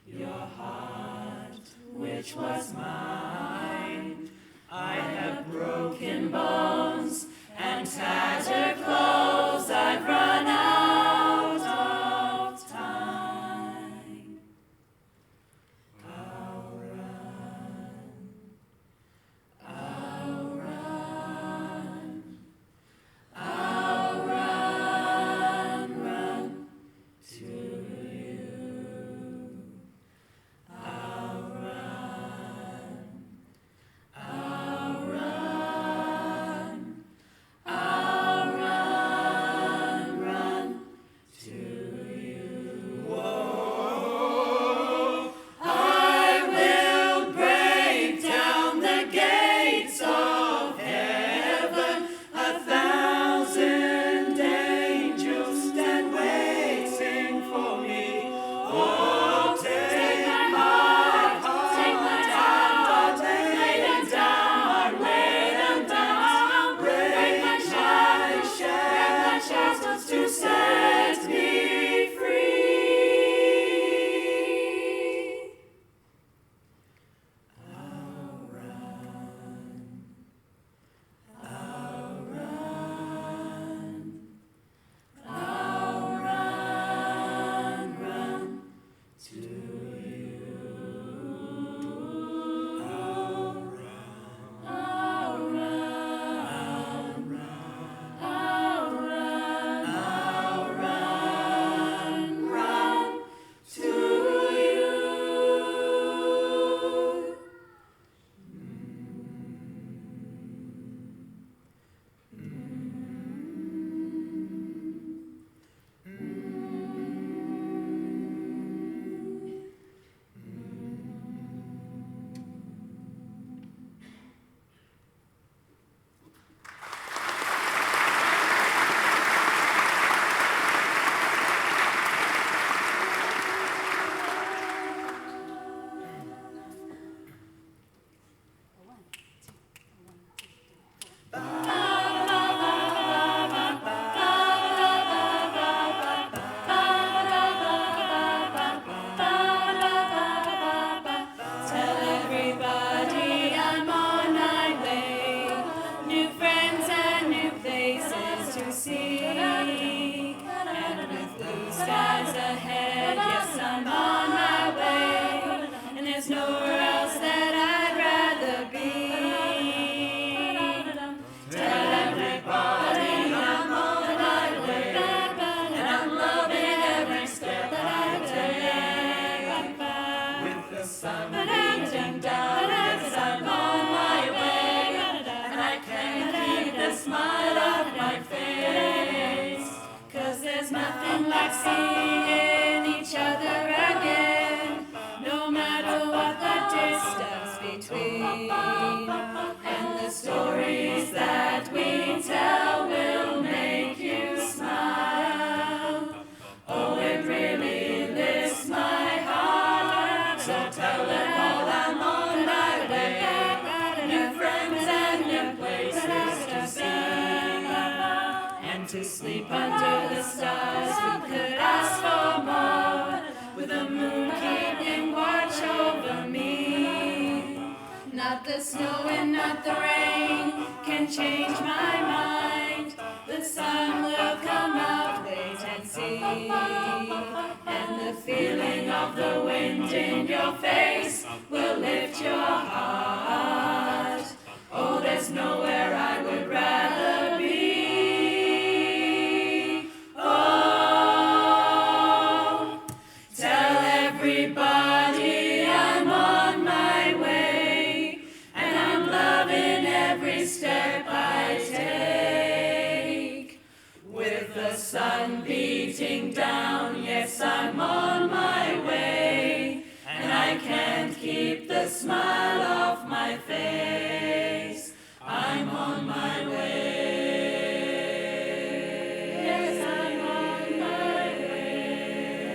your heart, which was mine? I have broken bones and tattered clothes. I've run out of time. I'll run, I'll run, I'll run to you. I'll run, I'll run, I'll run to you. Whoa, I will break down the gates of heaven. 1,000 angels stand waiting for me. Oh, take my heart, take my heart, lay them down, lay them down, break my shackles to set me free. I'll run, I'll run, I'll run to you. I'll run, I'll run, I'll run to you. Tell everybody I'm on my way. New friends and new places to see. And with blue skies ahead, yes, I'm on my way. And there's nowhere else that I'd rather be. Tell everybody I'm on my way. And I'm loving every step I take. With the sun beating down, yes, I'm on my way. And I can't keep the smile off my face. 'Cause there's nothing like seeing each other again, no matter what the distance between. And the stories that we tell will make you smile. Oh, it really lifts my heart. So tell them all I'm on my way. New friends and new places to see. And to sleep under the stars, who could ask for more? With the moon keeping watch over me. Not the snow and not the rain can change my mind. The sun will come out, wait and see. And the feeling of the wind in your face will lift your heart. Oh, there's nowhere I would rather be. Oh, tell everybody I'm on my way. And I'm loving every step I take. With the sun beating down, yes, I'm on my way. And I can't keep the smile off my face. I'm on my way. Yes, I'm on my way.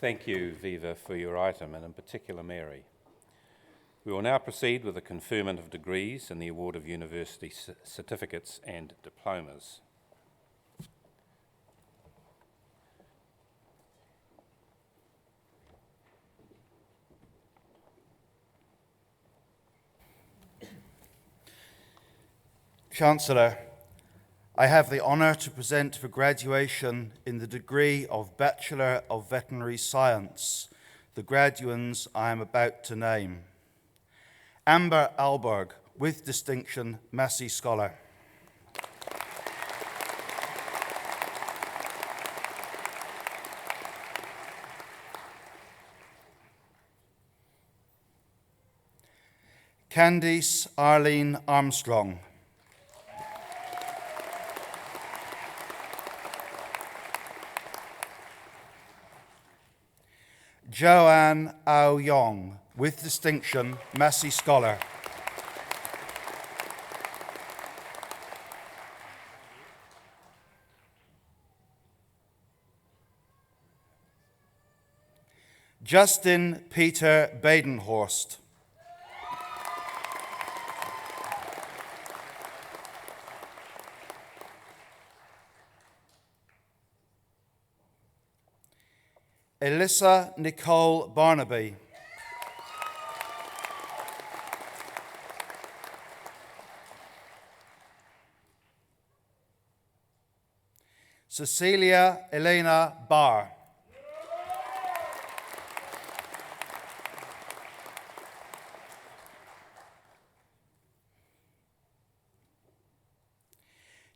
Thank you, Viva, for your item, and in particular Mary. We will now proceed with the conferment of degrees and the award of university certificates and diplomas. Chancellor, I have the honour to present for graduation in the degree of Bachelor of Veterinary Science the graduands I am about to name. Amber Alberg, with distinction, Massey Scholar. Candice Arlene Armstrong. Joanne Ao Yong, with distinction, Massey Scholar. Justin Peter Badenhorst. Alyssa Nicole Barnaby. Cecilia Elena Barr.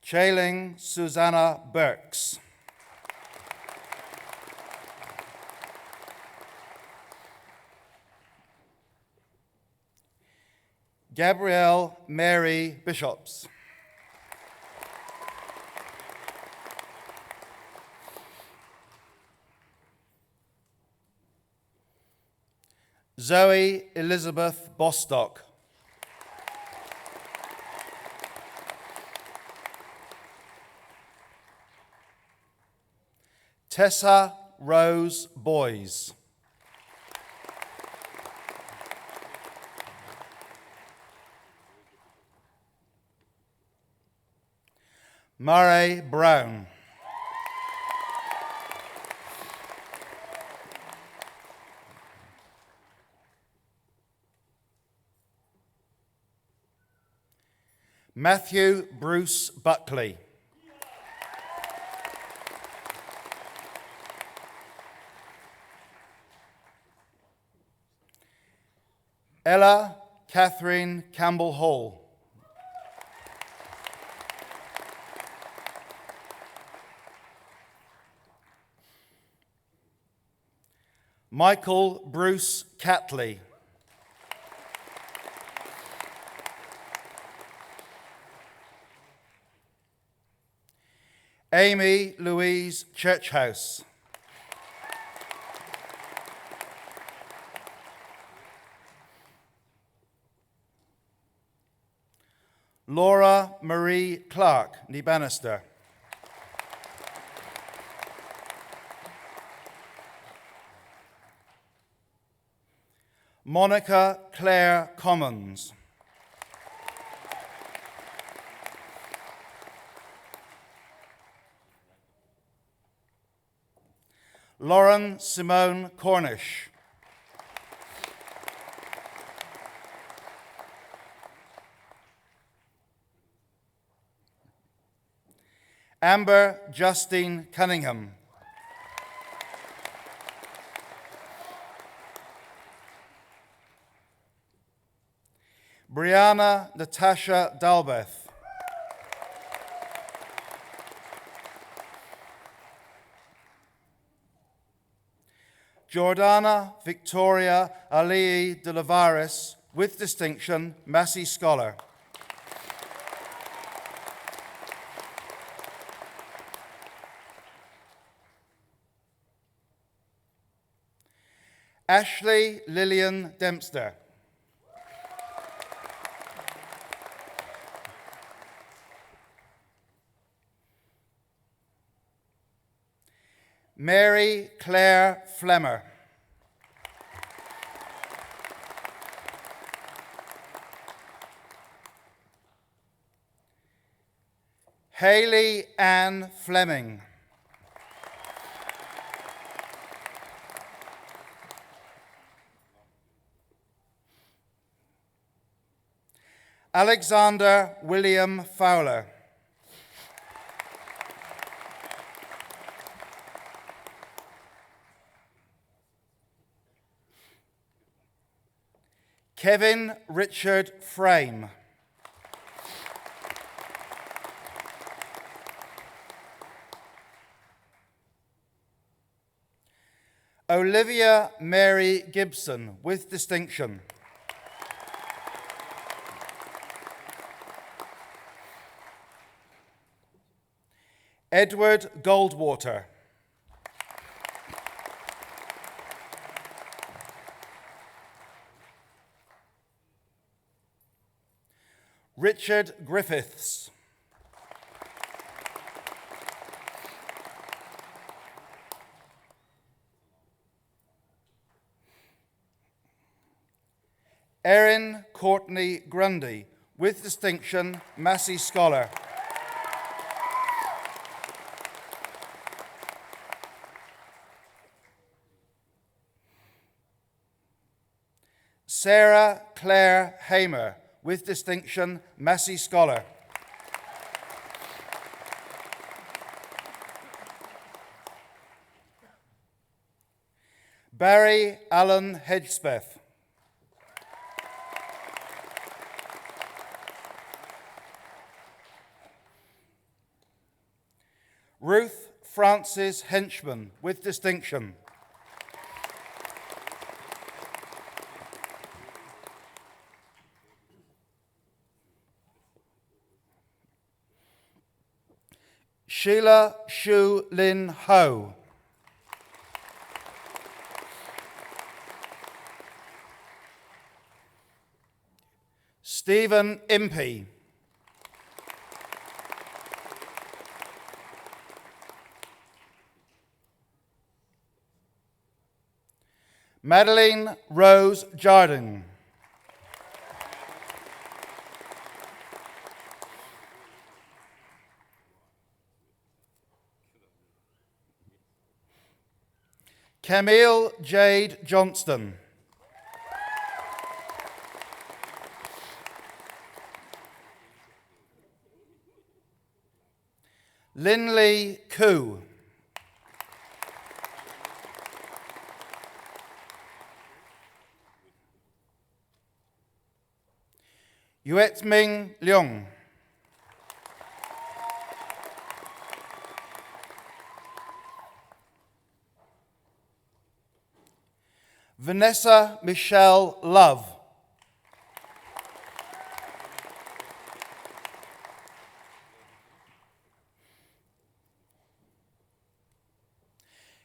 Chailing Susanna Burks. Gabrielle Mary Bishops. Zoe Elizabeth Bostock. Tessa Rose Boys. Murray Brown. Matthew Bruce Buckley. Ella Catherine Campbell Hall. Michael Bruce Catley. Amy Louise Churchhouse. Laura Marie Clark, ní Bannister. Monica Claire Commons. Lauren Simone Cornish. Amber Justine Cunningham. Brianna Natasha Dalbeth. Jordana Victoria Alii de Lavaris, with distinction, Massey Scholar. Ashley Lillian Dempster. Mary Claire Flemmer. Hayley Ann Fleming. Alexander William Fowler. Kevin Richard Frame. Olivia Mary Gibson, with distinction. Edward Goldwater. Richard Griffiths. Erin Courtney Grundy, with distinction, Massey Scholar. Sarah Claire Hamer, with distinction, Massey Scholar. Barry Allen Hedgespeth. Ruth Frances Henchman, with distinction. Sheila Shu Lin Ho. Stephen Impey. Madeline Rose Jardine. Camille Jade Johnston. Linley Koo. Yuet Ming Leong. Vanessa Michelle Love.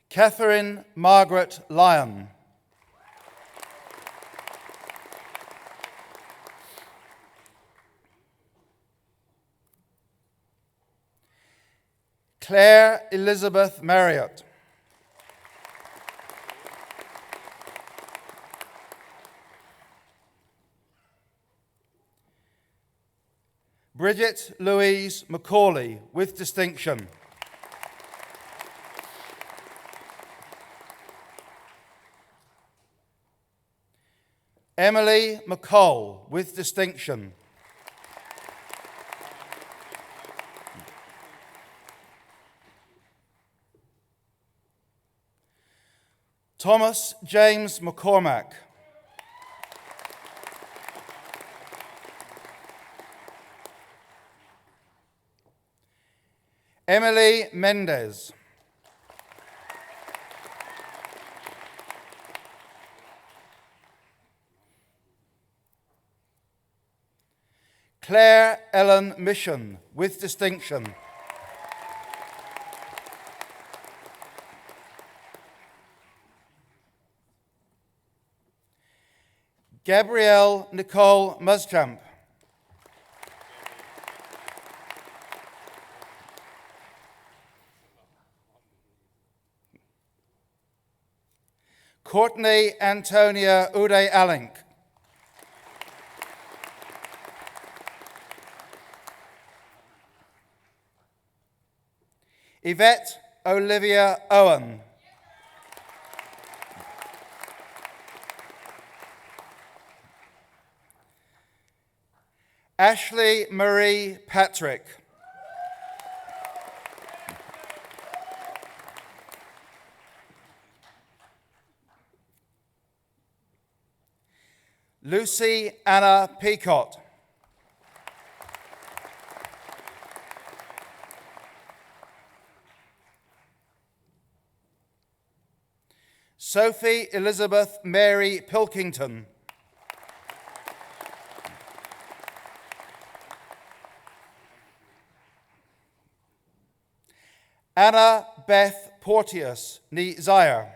Catherine Margaret Lyon. Claire Elizabeth Marriott. Bridget Louise Macaulay, with distinction. Emily McCall, with distinction. Thomas James McCormack. Emily Mendez. Claire Ellen Mission, with distinction. Gabrielle Nicole Muschamp. Courtney Antonia Ude Alink. Yvette Olivia Owen. Ashley Marie Patrick. Lucy Anna Peacott. Sophie Elizabeth Mary Pilkington. Anna Beth Porteous ni Zaire.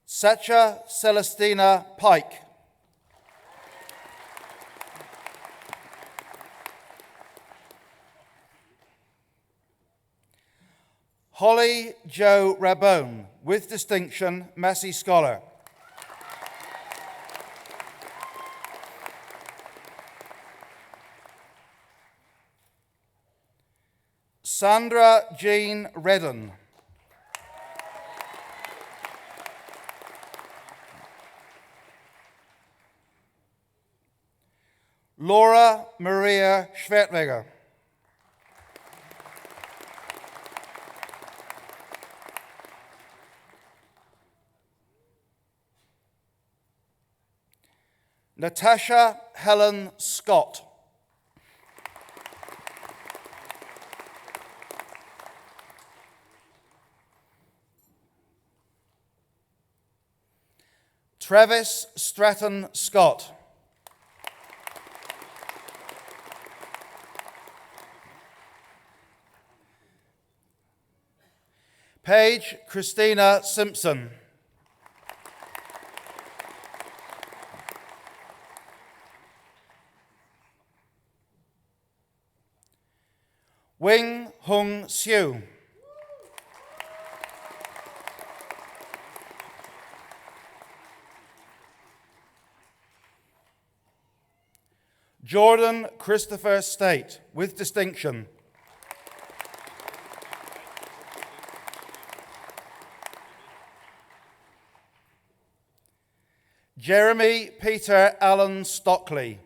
Sacha Celestina Pike. Holly Jo Rabone, with distinction, Massey Scholar. Sandra Jean Redden. Laura Maria Schwertweger. Natasha Helen Scott. Travis Stratton Scott. Paige Christina Simpson. Wing Hung Siu. Jordan Christopher State, with distinction. Jeremy Peter Allen Stockley.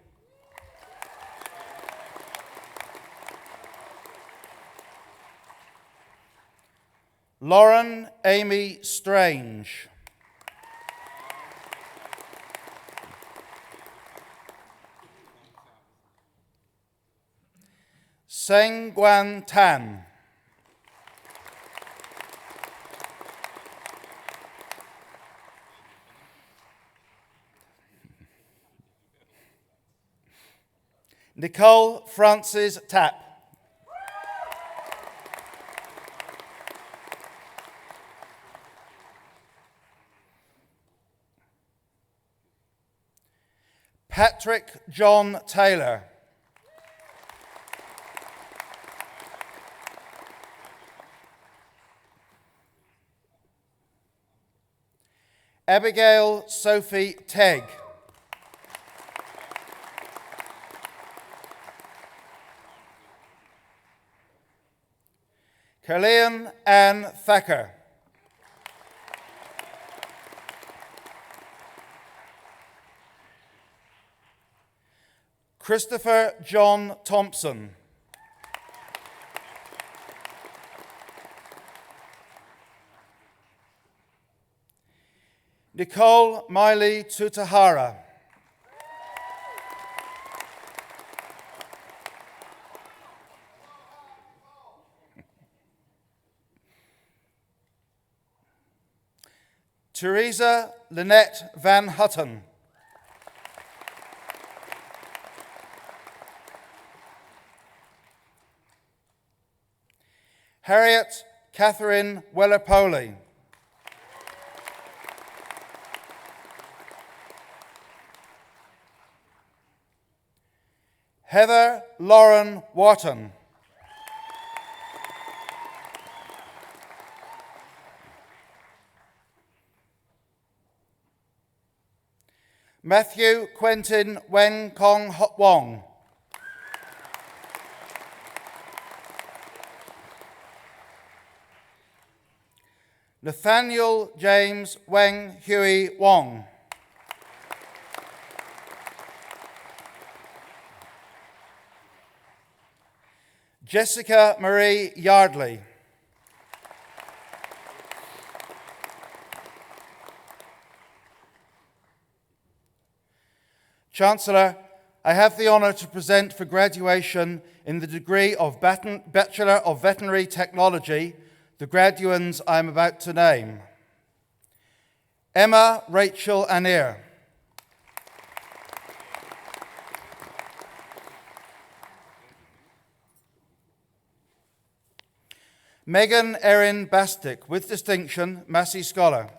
Lauren Amy Strange. Seng Guan Tan. Nicole Francis Tapp. Patrick John Taylor. Abigail Sophie Tegg. Carleon Ann Thacker. Christopher John Thompson. Nicole Miley Tutahara. Teresa Lynette Van Hutton. Harriet Catherine Wellerpoli. Heather Lauren Wharton. Matthew Quentin Wen Kong Wong. Nathaniel James Wang Huey Wong. Jessica Marie Yardley. Chancellor, I have the honour to present for graduation in the degree of Bachelor of Veterinary Technology the graduands I am about to name. Emma Rachel Anir. Megan Erin Bastick, with distinction, Massey Scholar.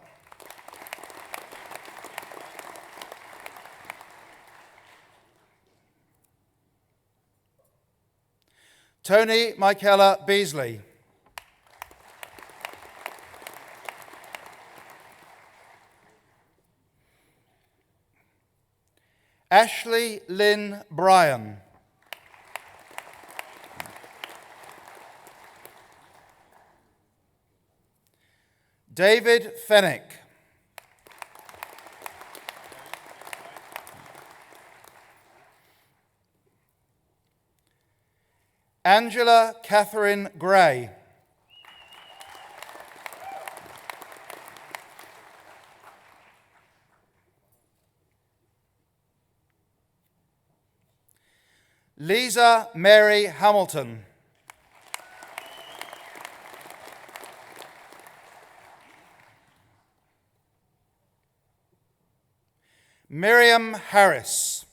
Tony Michaela Beasley. Ashley Lynn Bryan. David Fennick. Angela Catherine Gray. Lisa Mary Hamilton. Miriam Harris.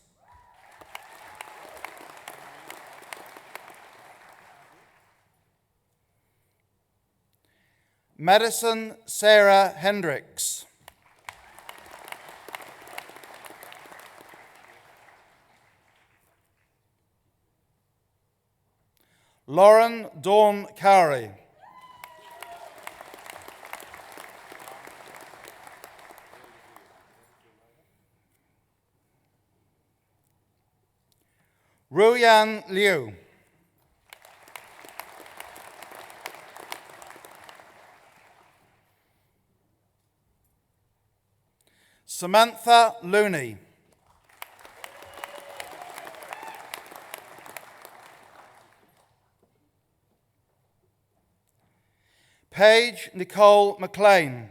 Madison Sarah Hendricks. Lauren Dawn Cowrie. Ruyan Liu. Samantha Looney. Paige Nicole McLean.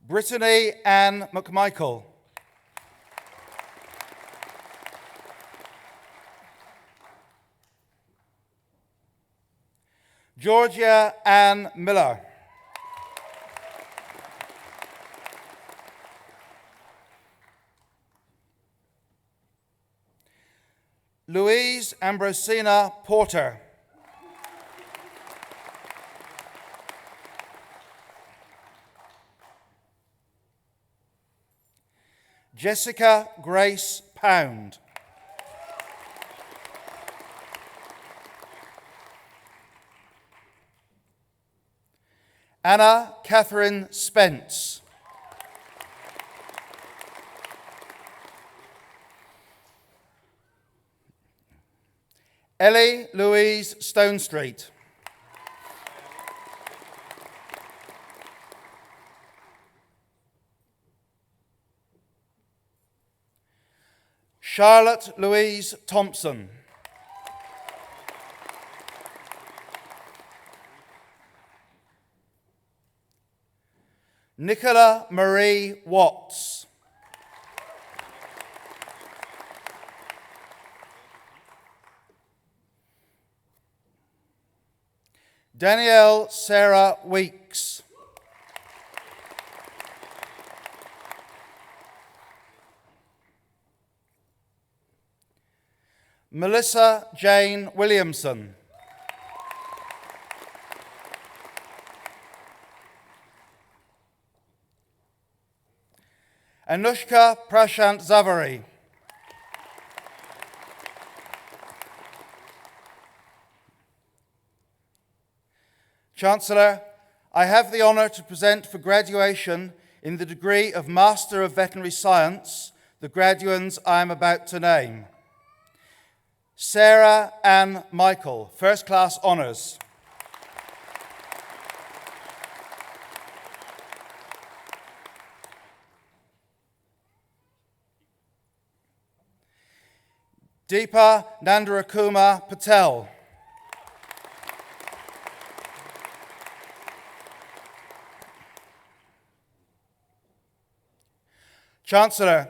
Brittany Ann McMichael. Georgia Ann Miller. Louise Ambrosina Porter. Jessica Grace Pound. Anna Catherine Spence. Ellie Louise Stonestreet. Charlotte Louise Thompson. Nicola Marie Watts. Danielle Sarah Weeks. Melissa Jane Williamson. Anushka Prashant Zaveri. Chancellor, I have the honour to present for graduation in the degree of Master of Veterinary Science the graduands I am about to name. Sarah Ann Michael, First Class Honours. Deepa Nandarakuma Patel. Chancellor,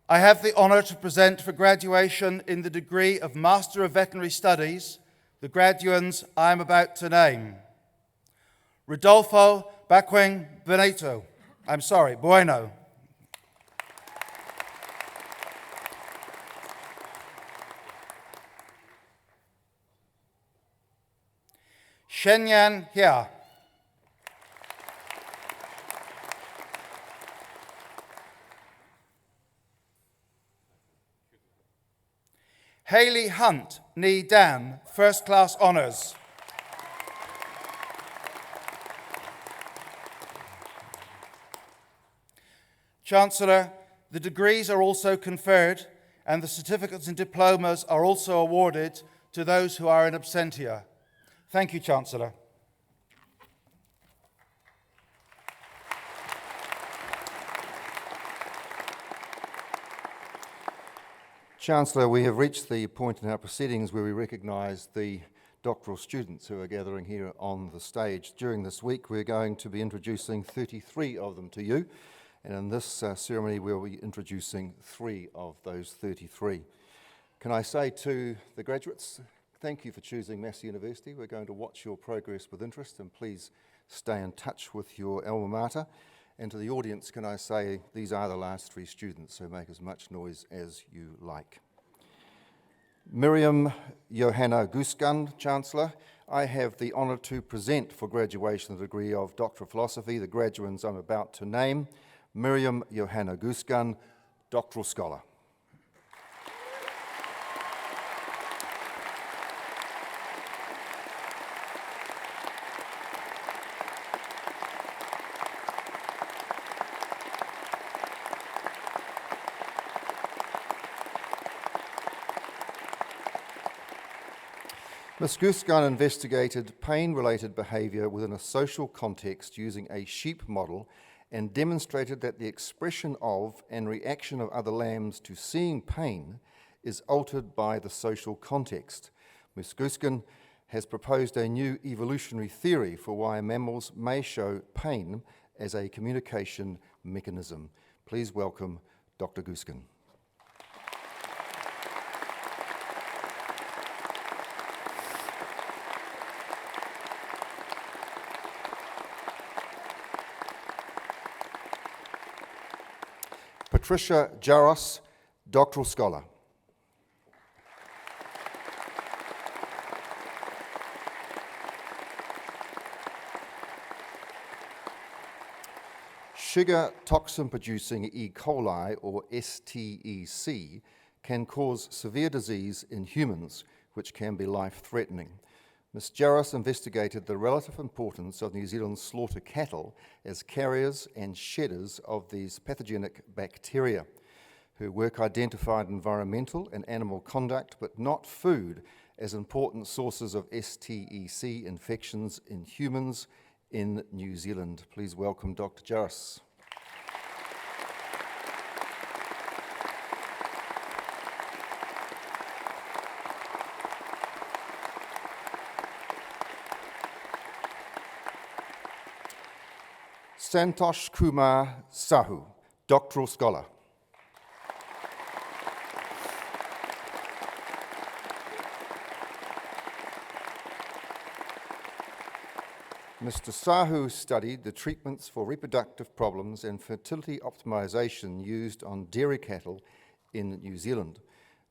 I have the honour to present for graduation in the degree of Master of Veterinary Studies the graduands I am about to name. Rodolfo Baquing Bueno. Shenyan Hia. Hayley Hunt Ni Dan, First Class Honours. Chancellor, the degrees are also conferred and the certificates and diplomas are also awarded to those who are in absentia. Thank you, Chancellor. Chancellor, we have reached the point in our proceedings where we recognise the doctoral students who are gathering here on the stage. During this week, we're going to be introducing 33 of them to you, and in this ceremony, we'll be introducing 3 of those 33. Can I say to the graduates, thank you for choosing Massey University. We're going to watch your progress with interest, and please stay in touch with your alma mater. And to the audience, can I say these are the last 3 students, so make as much noise as you like. Miriam Johanna Guskan, Chancellor, I have the honour to present for graduation the degree of Doctor of Philosophy the graduands I'm about to name. Miriam Johanna Guskan, Doctoral Scholar. Ms. Guskan investigated pain-related behaviour within a social context using a sheep model and demonstrated that the expression of and reaction of other lambs to seeing pain is altered by the social context. Ms. Guskan has proposed a new evolutionary theory for why mammals may show pain as a communication mechanism. Please welcome Dr. Guskan. Patricia Jaros, Doctoral Scholar. Sugar toxin-producing E. coli, or STEC, can cause severe disease in humans, which can be life-threatening. Ms. Jaros investigated the relative importance of New Zealand's slaughter cattle as carriers and shedders of these pathogenic bacteria. Her work identified environmental and animal conduct, but not food, as important sources of STEC infections in humans in New Zealand. Please welcome Dr. Jaros. Santosh Kumar Sahu, Doctoral Scholar. Mr. Sahu studied the treatments for reproductive problems and fertility optimisation used on dairy cattle in New Zealand.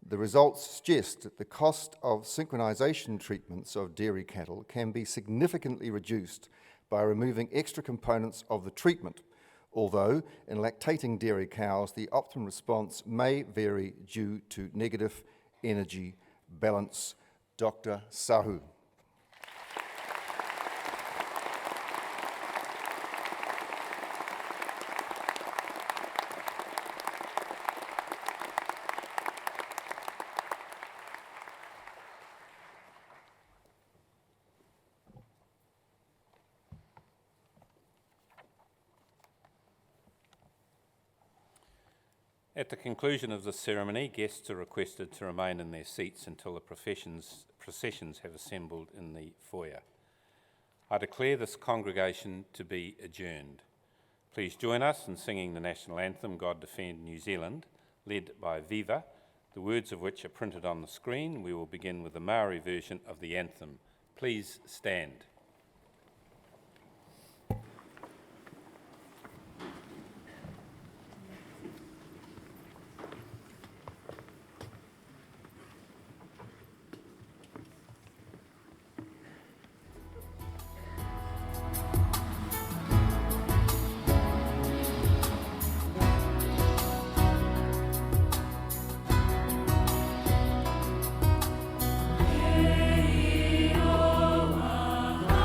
The results suggest that the cost of synchronisation treatments of dairy cattle can be significantly reduced by removing extra components of the treatment, although in lactating dairy cows the optimum response may vary due to negative energy balance. Dr. Sahu. At the conclusion of this ceremony, guests are requested to remain in their seats until the processions have assembled in the foyer. I declare this congregation to be adjourned. Please join us in singing the national anthem, God Defend New Zealand, led by Viva, the words of which are printed on the screen. We will begin with the Maori version of the anthem. Please stand. Hey, oh,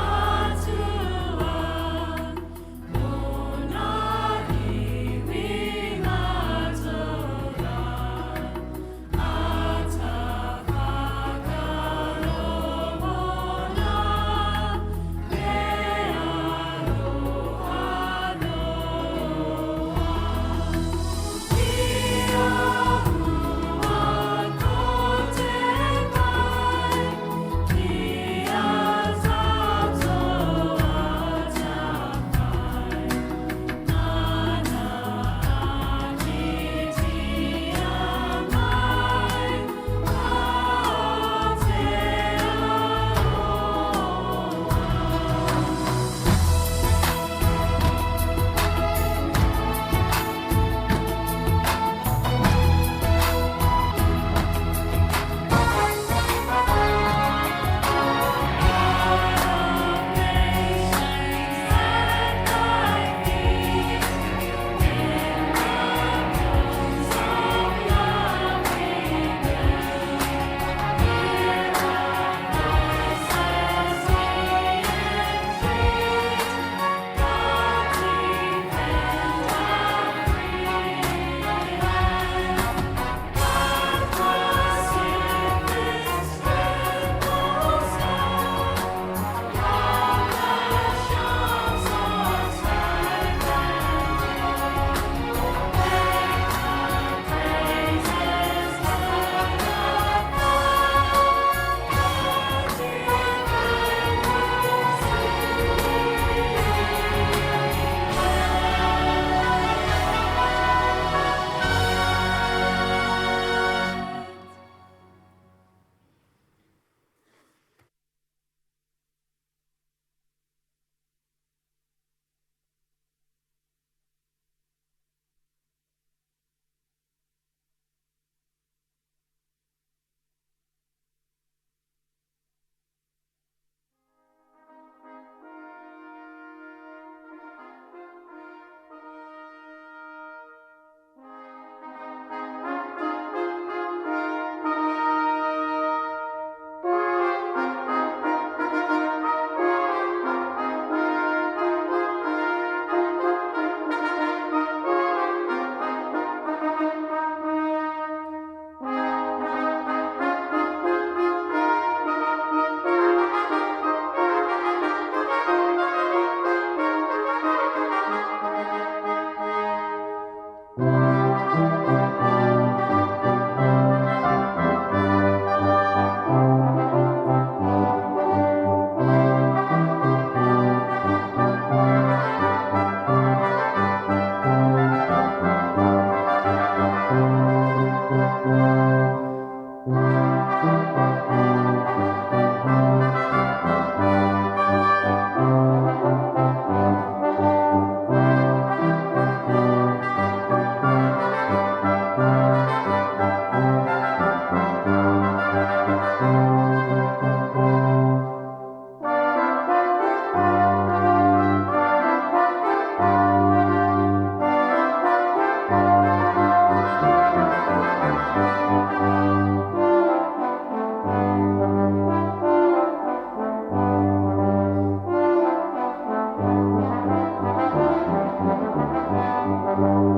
Amen.